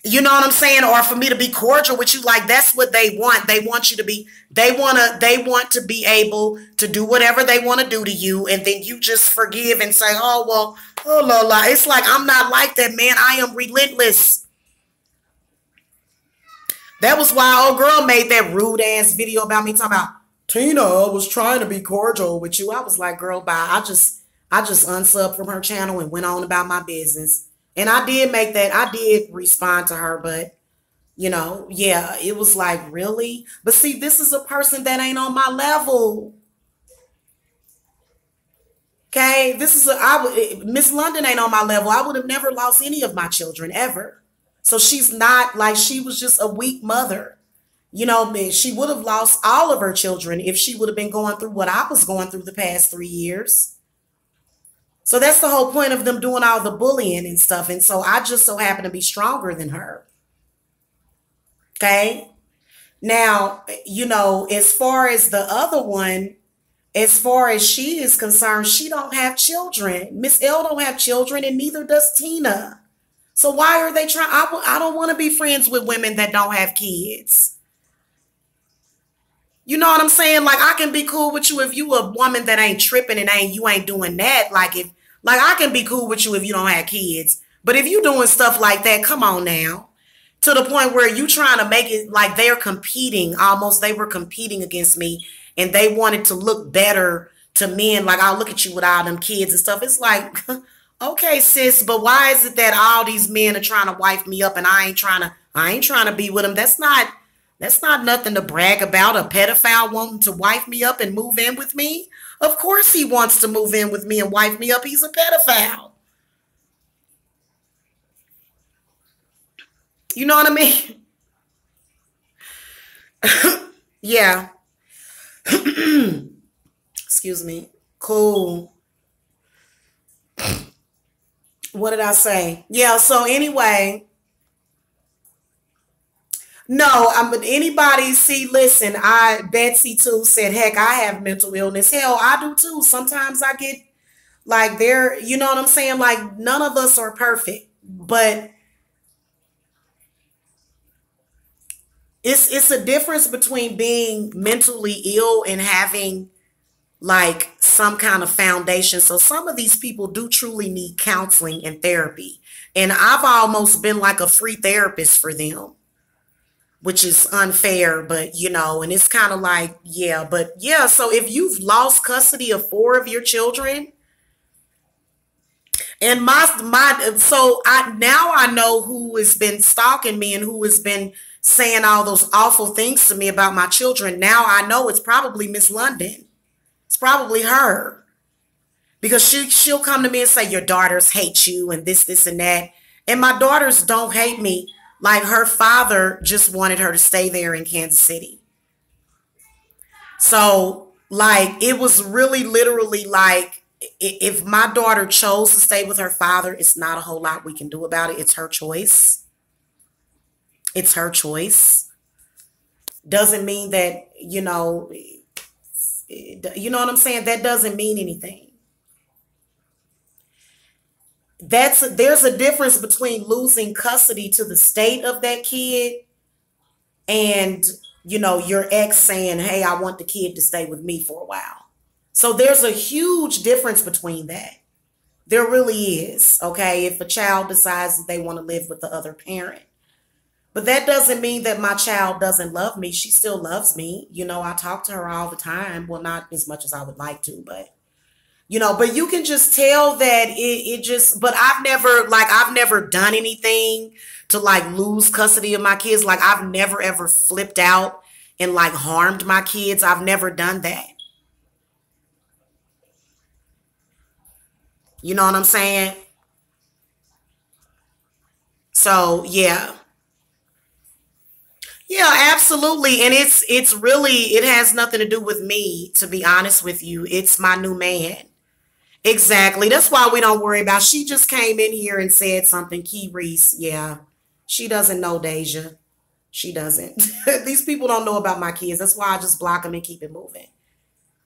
You know what I'm saying? Or for me to be cordial with you, like that's what they want. They want you to be, they want to be able to do whatever they want to do to you, and then you just forgive and say, oh well, oh la la. It's like I'm not like that, man. I am relentless. That was why old girl made that rude ass video about me talking about Tina was trying to be cordial with you. I was like, girl, bye. I just unsubbed from her channel and went on about my business. And I did make that. I did respond to her, but you know, yeah, it was like, really? But see, this is a person that ain't on my level. Okay, this is Miss London ain't on my level. I would have never lost any of my children ever. So she's not like, she was just a weak mother. You know, she would have lost all of her children if she would have been going through what I was going through the past 3 years. So that's the whole point of them doing all the bullying and stuff. And so I just so happen to be stronger than her. Okay. Now, you know, as far as the other one, as far as she is concerned, she don't have children. Miss L don't have children, and neither does Tina. So why are they trying? I don't want to be friends with women that don't have kids. You know what I'm saying? Like I can be cool with you if you a woman that ain't tripping and you ain't doing that. Like I can be cool with you if you don't have kids. But if you doing stuff like that, come on now. To the point where you trying to make it like they're competing, almost they were competing against me, and they wanted to look better to men. Like I'll look at you with all them kids and stuff. It's like, okay, sis, but why is it that all these men are trying to wife me up and I ain't trying to be with them? That's not nothing to brag about. A pedophile wanting to wife me up and move in with me? Of course he wants to move in with me and wife me up. He's a pedophile. You know what I mean? Yeah. Excuse me. Cool. What did I say? Yeah, so anyway. No, but anybody see, listen, Betsy too said, heck, I have mental illness. Hell, I do too. Sometimes I get like you know what I'm saying? Like none of us are perfect, but it's a difference between being mentally ill and having like some kind of foundation. So some of these people do truly need counseling and therapy. And I've almost been like a free therapist for them, which is unfair, but you know, and it's kind of like, yeah, but yeah. So if you've lost custody of 4 of your children, and now I know who has been stalking me and who has been saying all those awful things to me about my children. Now I know it's probably Miss London. It's probably her, because she'll come to me and say, your daughters hate you and this and that. And my daughters don't hate me. Like her father just wanted her to stay there in Kansas City. So like, it was really literally like, if my daughter chose to stay with her father, it's not a whole lot we can do about it. It's her choice. It's her choice. Doesn't mean that, you know what I'm saying? That doesn't mean anything. There's a difference between losing custody to the state of that kid and, your ex saying, hey, I want the kid to stay with me for a while. So there's a huge difference between that. There really is, okay, if a child decides that they want to live with the other parent. But that doesn't mean that my child doesn't love me. She still loves me. I talk to her all the time. Well, not as much as I would like to, but you can just tell that but I've never done anything to like lose custody of my kids. Like I've never ever flipped out and like harmed my kids. I've never done that. You know what I'm saying? So yeah. Yeah, absolutely. And it has nothing to do with me, to be honest with you. It's my new man. Exactly. That's why we don't worry about. She just came in here and said something. Key Reese. Yeah. She doesn't know Deja. She doesn't. These people don't know about my kids. That's why I just block them and keep it moving.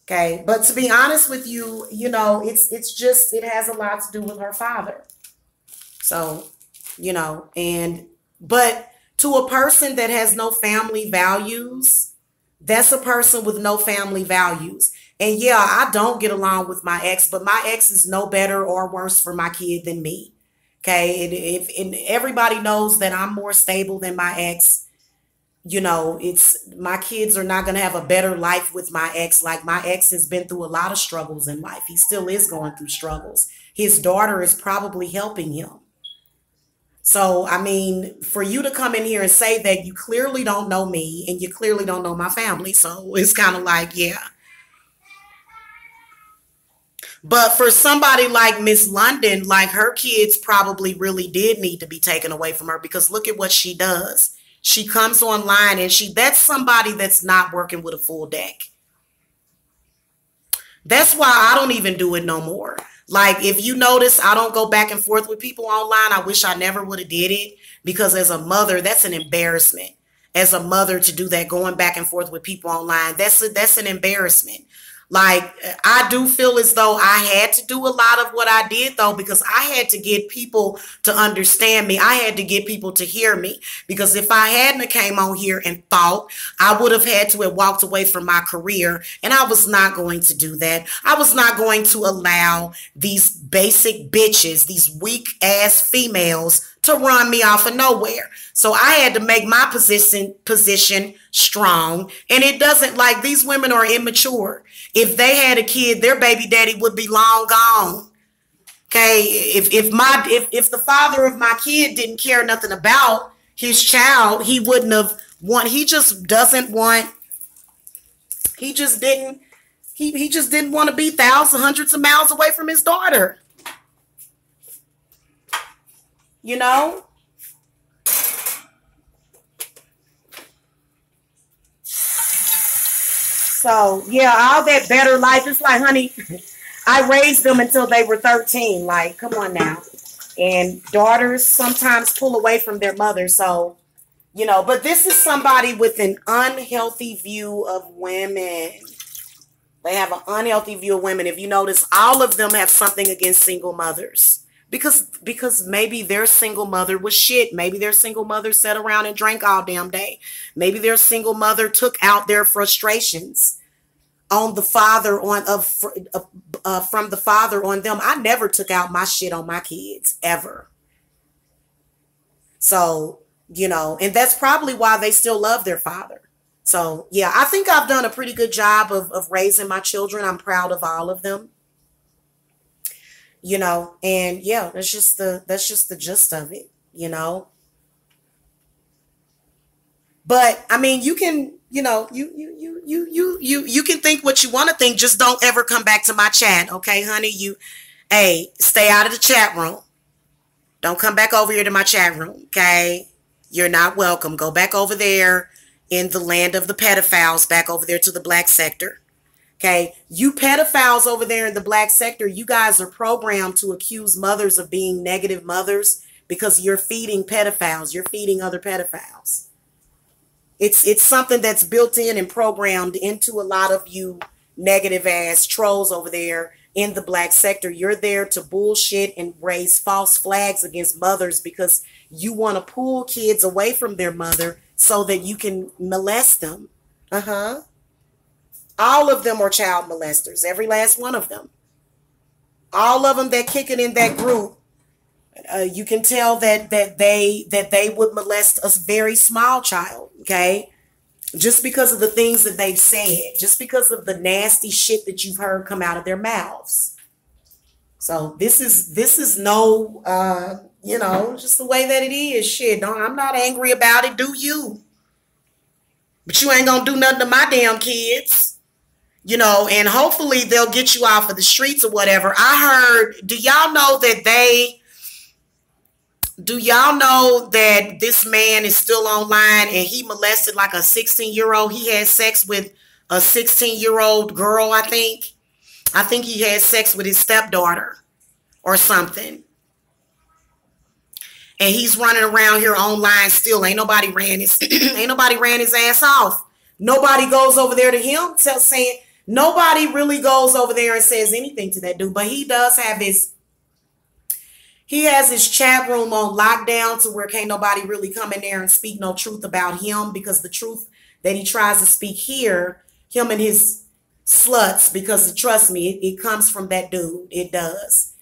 Okay. But to be honest with you, it has a lot to do with her father. So, but to a person that has no family values, that's a person with no family values. And yeah, I don't get along with my ex, but my ex is no better or worse for my kid than me. Okay. And everybody knows that I'm more stable than my ex. It's my kids are not going to have a better life with my ex. Like my ex has been through a lot of struggles in life. He still is going through struggles. His daughter is probably helping him. So, I mean, for you to come in here and say that you clearly don't know me and you clearly don't know my family. So it's kind of like, yeah. But for somebody like Miss London, like her kids probably really did need to be taken away from her because look at what she does. She comes online and that's somebody that's not working with a full deck. That's why I don't even do it no more. Like, if you notice, I don't go back and forth with people online. I wish I never would have did it because as a mother, that's an embarrassment. As a mother to do that, going back and forth with people online, that's an embarrassment. Like, I do feel as though I had to do a lot of what I did, though, because I had to get people to understand me. I had to get people to hear me, because if I hadn't came on here and fought, I would have had to have walked away from my career, and I was not going to do that. I was not going to allow these basic bitches, these weak-ass females, to run me off of nowhere. So I had to make my position strong, and it doesn't, like, these women are immature. If they had a kid, their baby daddy would be long gone. Okay, if the father of my kid didn't care nothing about his child, he wouldn't have want. He just doesn't want. He just didn't want to be thousands, hundreds of miles away from his daughter. You know. So, yeah, all that better life. It's like, honey, I raised them until they were 13. Like, come on now. And daughters sometimes pull away from their mother. So, but this is somebody with an unhealthy view of women. They have an unhealthy view of women. If you notice, all of them have something against single mothers. Because maybe their single mother was shit. Maybe their single mother sat around and drank all damn day. Maybe their single mother took out their frustrations on the father from the father on them. I never took out my shit on my kids ever. So, and that's probably why they still love their father. So, yeah, I think I've done a pretty good job of raising my children. I'm proud of all of them. And yeah, that's just the gist of it, But I mean, you can, you can think what you want to think. Just don't ever come back to my chat, okay, honey? Hey, stay out of the chat room. Don't come back over here to my chat room, okay? You're not welcome. Go back over there in the land of the pedophiles, back over there to the black sector. Okay, you pedophiles over there in the black sector, you guys are programmed to accuse mothers of being negative mothers because you're feeding pedophiles. You're feeding other pedophiles. It's something that's built in and programmed into a lot of you negative ass trolls over there in the black sector. You're there to bullshit and raise false flags against mothers because you want to pull kids away from their mother so that you can molest them. All of them are child molesters, every last one of them. All of them that kick it in that group, you can tell that they would molest a very small child, okay? Just because of the things that they've said, just because of the nasty shit that you've heard come out of their mouths. So this is no, just the way that it is. Shit, I'm not angry about it. Do you? But you ain't gonna do nothing to my damn kids, and hopefully they'll get you off of the streets or whatever. I heard, do y'all know that this man is still online and he molested like a 16-year-old? He had sex with a 16-year-old girl, I think. I think he had sex with his stepdaughter or something. And he's running around here online still. Ain't nobody ran his ass off. Nobody goes over there to him saying, nobody really goes over there and says anything to that dude. But he does have he has his chat room on lockdown to where can't nobody really come in there and speak no truth about him, because the truth that he tries to speak here, him and his sluts, because trust me, it comes from that dude. It does.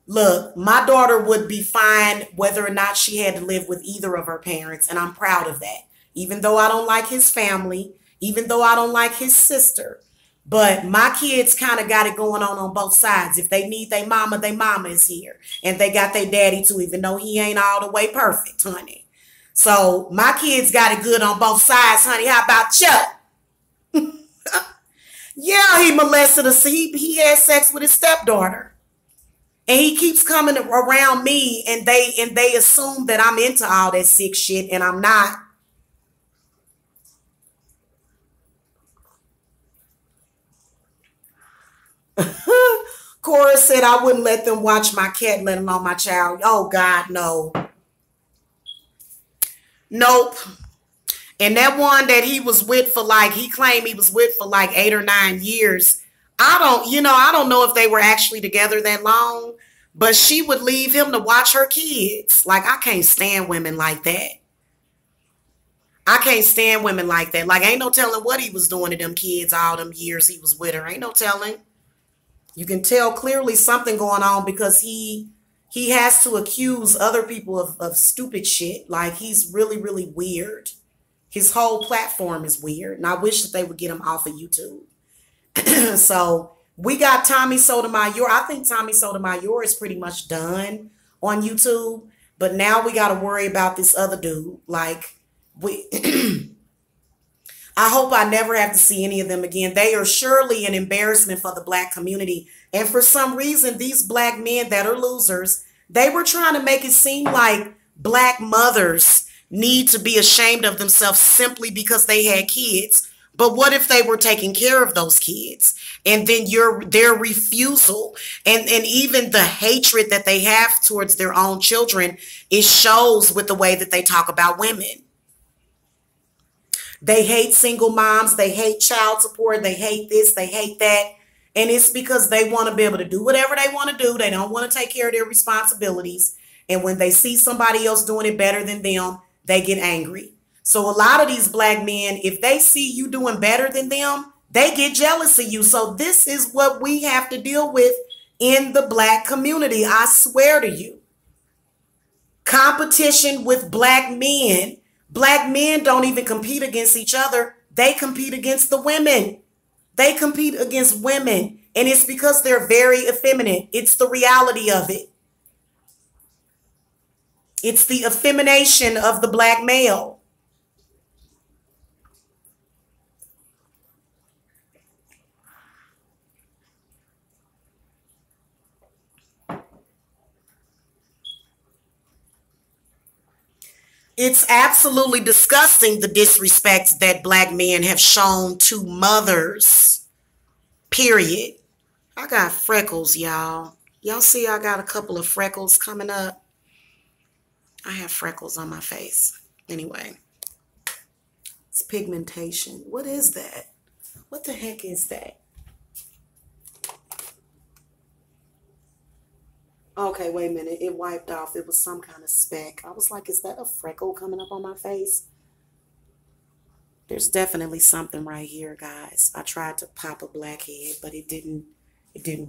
Look, my daughter would be fine whether or not she had to live with either of her parents, and I'm proud of that. Even though I don't like his family, even though I don't like his sister, but my kids kind of got it going on both sides. If they need their mama is here. And they got their daddy too, even though he ain't all the way perfect, honey. So my kids got it good on both sides, honey. How about you? Yeah, he molested us. He had sex with his stepdaughter. And he keeps coming around me, and they assume that I'm into all that sick shit, and I'm not. Cora said I wouldn't let them watch my cat, let alone my child. Oh, God, no. Nope. And that one that he was with for he claimed he was with for 8 or 9 years. I don't know if they were actually together that long, but she would leave him to watch her kids. I can't stand women like that. I can't stand women like that. Ain't no telling what he was doing to them kids all them years he was with her. Ain't no telling. You can tell clearly something going on, because he has to accuse other people of stupid shit. He's really, really weird. His whole platform is weird. And I wish that they would get him off of YouTube. So we got Tommy Sotomayor. I think Tommy Sotomayor is pretty much done on YouTube. But now we got to worry about this other dude. I hope I never have to see any of them again. They are surely an embarrassment for the black community. And for some reason, these black men that are losers, they were trying to make it seem like black mothers need to be ashamed of themselves simply because they had kids. But what if they were taking care of those kids? And then their refusal and even the hatred that they have towards their own children, it shows with the way that they talk about women. They hate single moms. They hate child support. They hate this. They hate that. And it's because they want to be able to do whatever they want to do. They don't want to take care of their responsibilities. And when they see somebody else doing it better than them, they get angry. So a lot of these black men, if they see you doing better than them, they get jealous of you. So this is what we have to deal with in the black community. I swear to you. Competition with black men. Black men don't even compete against each other. They compete against the women. They compete against women. And it's because they're very effeminate. It's the reality of it. It's the effemination of the black male. It's absolutely disgusting, the disrespect that black men have shown to mothers, period. I got freckles, y'all. Y'all see I got a couple of freckles coming up. I have freckles on my face. Anyway, it's pigmentation. What is that? What the heck is that? Okay, wait a minute. It wiped off. It was some kind of speck. I was like, is that a freckle coming up on my face? There's definitely something right here, guys. I tried to pop a blackhead, but it didn't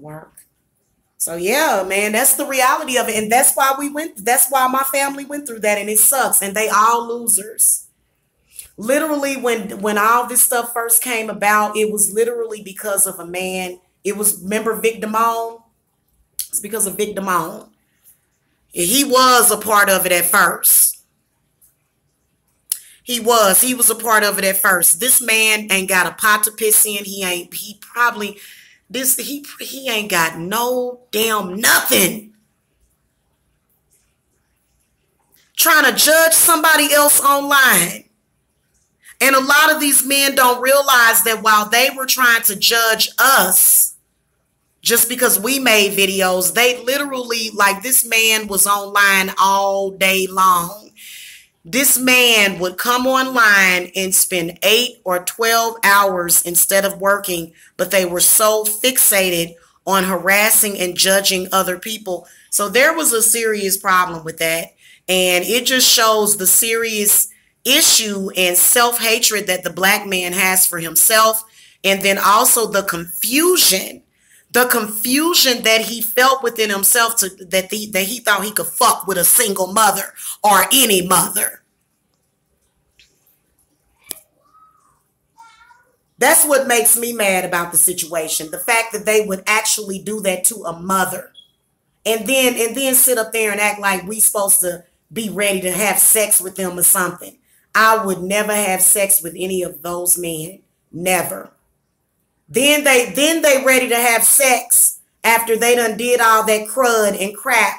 work. So yeah, man, that's the reality of it. And that's why that's why my family went through that, and it sucks. And they all losers. Literally, when all this stuff first came about, it was literally because of a man. It was, remember Vic Damone? It's because of Vic Damone. He was a part of it at first. He was a part of it at first. This man ain't got a pot to piss in. He ain't got no damn nothing. Trying to judge somebody else online. And a lot of these men don't realize that while they were trying to judge us, just because we made videos, they literally, like, this man was online all day long. This man would come online and spend 8 or 12 hours instead of working, but they were so fixated on harassing and judging other people. So there was a serious problem with that. And it just shows the serious issue and self-hatred that the black man has for himself. And then also the confusion that he felt within himself that he thought he could fuck with a single mother or any mother. That's what makes me mad about the situation. The fact that they would actually do that to a mother and then sit up there and act like we supposed to be ready to have sex with them or something. I would never have sex with any of those men. Never. Then they ready to have sex after they done did all that crud and crap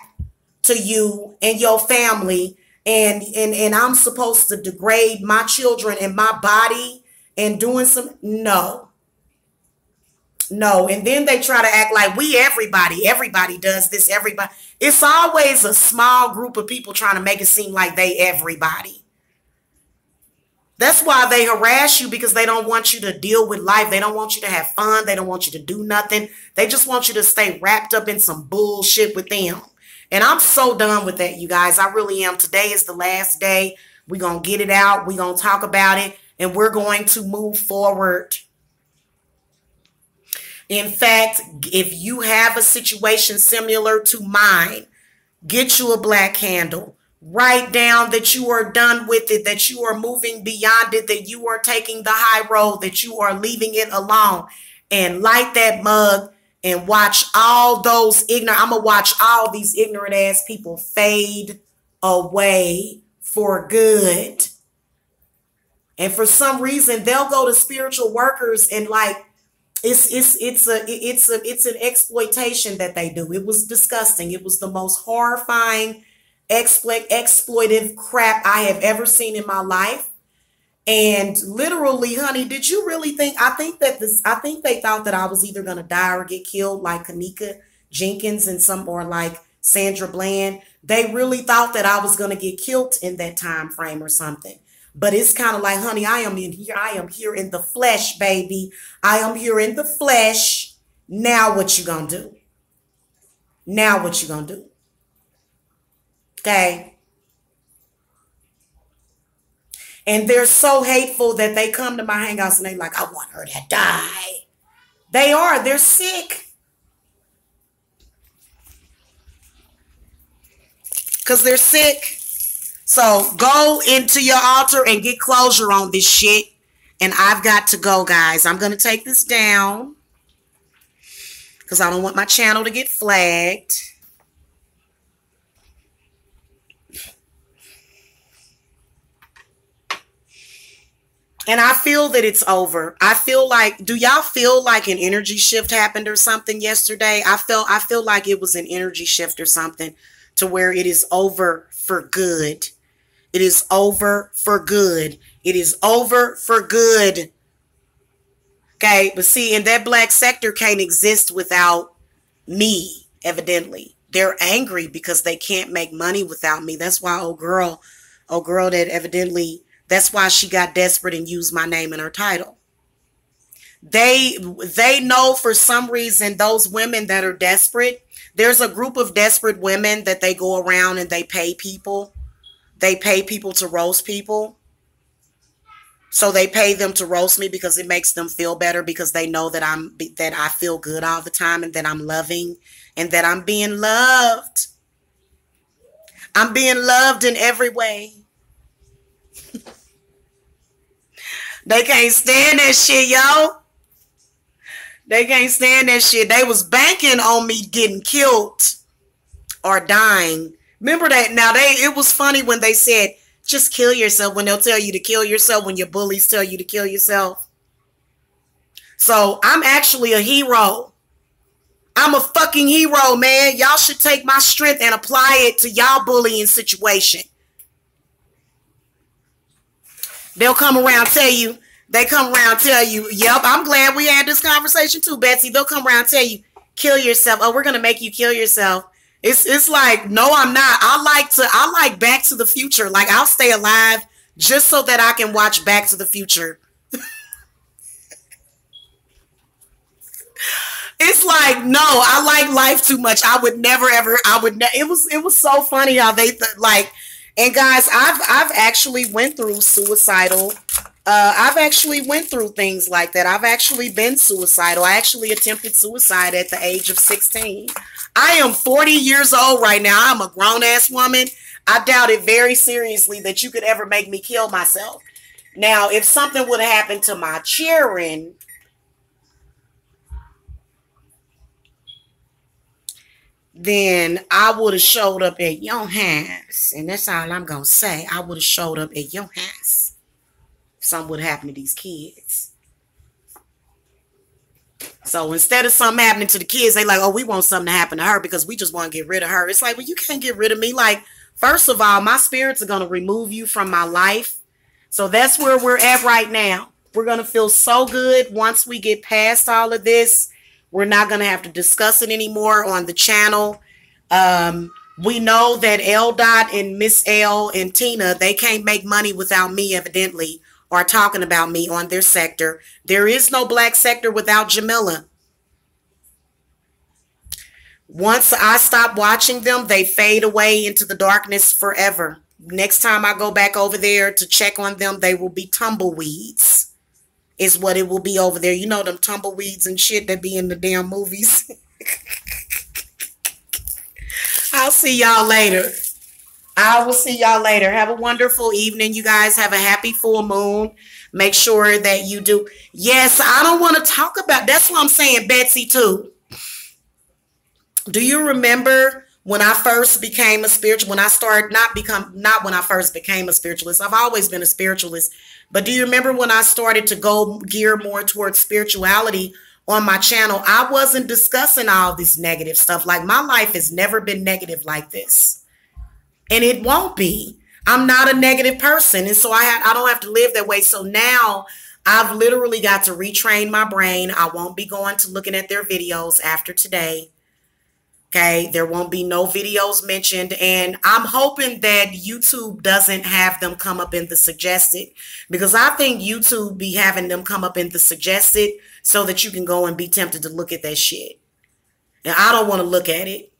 to you and your family, and I'm supposed to degrade my children and my body and doing some no. And then they try to act like everybody does this, everybody. It's always a small group of people trying to make it seem like they everybody. That's why they harass you, because they don't want you to deal with life. They don't want you to have fun. They don't want you to do nothing. They just want you to stay wrapped up in some bullshit with them. And I'm so done with that, you guys. I really am. Today is the last day. We're going to get it out. We're going to talk about it. And we're going to move forward. In fact, if you have a situation similar to mine, get you a black candle. Write down that you are done with it, that you are moving beyond it, that you are taking the high road, that you are leaving it alone. And light that mug and watch all those ignorant, I'm going to watch all these ignorant ass people fade away for good. And for some reason, they'll go to spiritual workers and like, it's an exploitation that they do. It was disgusting. It was the most horrifying exploitive crap I have ever seen in my life. And literally, honey, did you really think, I think they thought that I was either going to die or get killed like Kanika Jenkins or like Sandra Bland. They really thought that I was going to get killed in that time frame or something. But it's kind of like, honey, I am here in the flesh, baby. I am here in the flesh. Now what you going to do? Now what you going to do? Okay. And they're so hateful that they come to my hangouts and they're like, I want her to die. They're sick. Because they're sick. So go into your altar and get closure on this shit. And I've got to go, guys. I'm going to take this down because I don't want my channel to get flagged. And I feel that it's over. I feel like, do y'all feel like an energy shift happened or something yesterday? I feel like it was an energy shift or something to where it is over for good. It is over for good. It is over for good. Okay, but see, and that black sector can't exist without me, evidently. They're angry because they can't make money without me. That's why old girl that evidently, that's why she got desperate and used my name in her title. They know for some reason those women that are desperate, there's a group of desperate women that they go around and they pay people. They pay people to roast people. So they pay them to roast me because it makes them feel better, because they know that I feel good all the time and that I'm loving and that I'm being loved. I'm being loved in every way. They can't stand that shit, yo. They can't stand that shit. They was banking on me getting killed or dying. Remember that? Now it was funny when they said, just kill yourself, when they'll tell you to kill yourself, when your bullies tell you to kill yourself. So I'm actually a hero. I'm a fucking hero, man. Y'all should take my strength and apply it to y'all bullying situation. They'll come around tell you, yep, I'm glad we had this conversation too, Betsy. They'll come around and tell you, kill yourself. Oh, we're going to make you kill yourself. It's like, no, I'm not. I like Back to the Future. Like, I'll stay alive just so that I can watch Back to the Future. It's like, no, I like life too much. I would never, ever, it was so funny how they, and guys, I've actually went through suicidal. I've actually went through things like that. I've actually been suicidal. I actually attempted suicide at the age of 16. I am 40 years old right now. I'm a grown-ass woman. I doubt it very seriously that you could ever make me kill myself. Now, if something would have happened to my children, then I would have showed up at your house. And that's all I'm going to say. I would have showed up at your house. Something would happen to these kids. So instead of something happening to the kids, they like, oh, we want something to happen to her because we just want to get rid of her. It's like, well, you can't get rid of me. Like, first of all, my spirits are going to remove you from my life. So that's where we're at right now. We're going to feel so good once we get past all of this. We're not going to have to discuss it anymore on the channel. We know that L. Dot and Miss L and Tina, they can't make money without me, evidently, or talking about me on their sector. There is no black sector without Jamila. Once I stop watching them, they fade away into the darkness forever. Next time I go back over there to check on them, they will be tumbleweeds, is what it will be over there. You know them tumbleweeds and shit that be in the damn movies. I'll see y'all later. I will see y'all later. Have a wonderful evening. You guys have a happy full moon. Make sure that you do. Yes, I don't want to talk about, that's what I'm saying, Betsy, too. Do you remember when I first became a spiritual, when I started, not when I first became a spiritualist. I've always been a spiritualist. But do you remember when I started to go gear more towards spirituality on my channel? I wasn't discussing all this negative stuff. Like, my life has never been negative like this. And it won't be. I'm not a negative person. And so I don't have to live that way. So now I've literally got to retrain my brain. I won't be going to looking at their videos after today. Okay. There won't be no videos mentioned. And I'm hoping that YouTube doesn't have them come up in the suggested, because I think YouTube be having them come up in the suggested so that you can go and be tempted to look at that shit. And I don't want to look at it.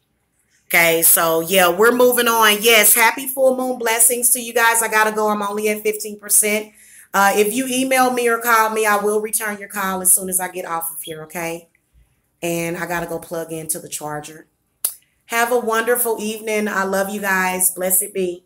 Okay, so yeah, we're moving on. Yes, happy full moon blessings to you guys. I got to go. I'm only at 15%. If you email me or call me, I will return your call as soon as I get off of here, okay? And I got to go plug into the charger. Have a wonderful evening. I love you guys. Blessed be.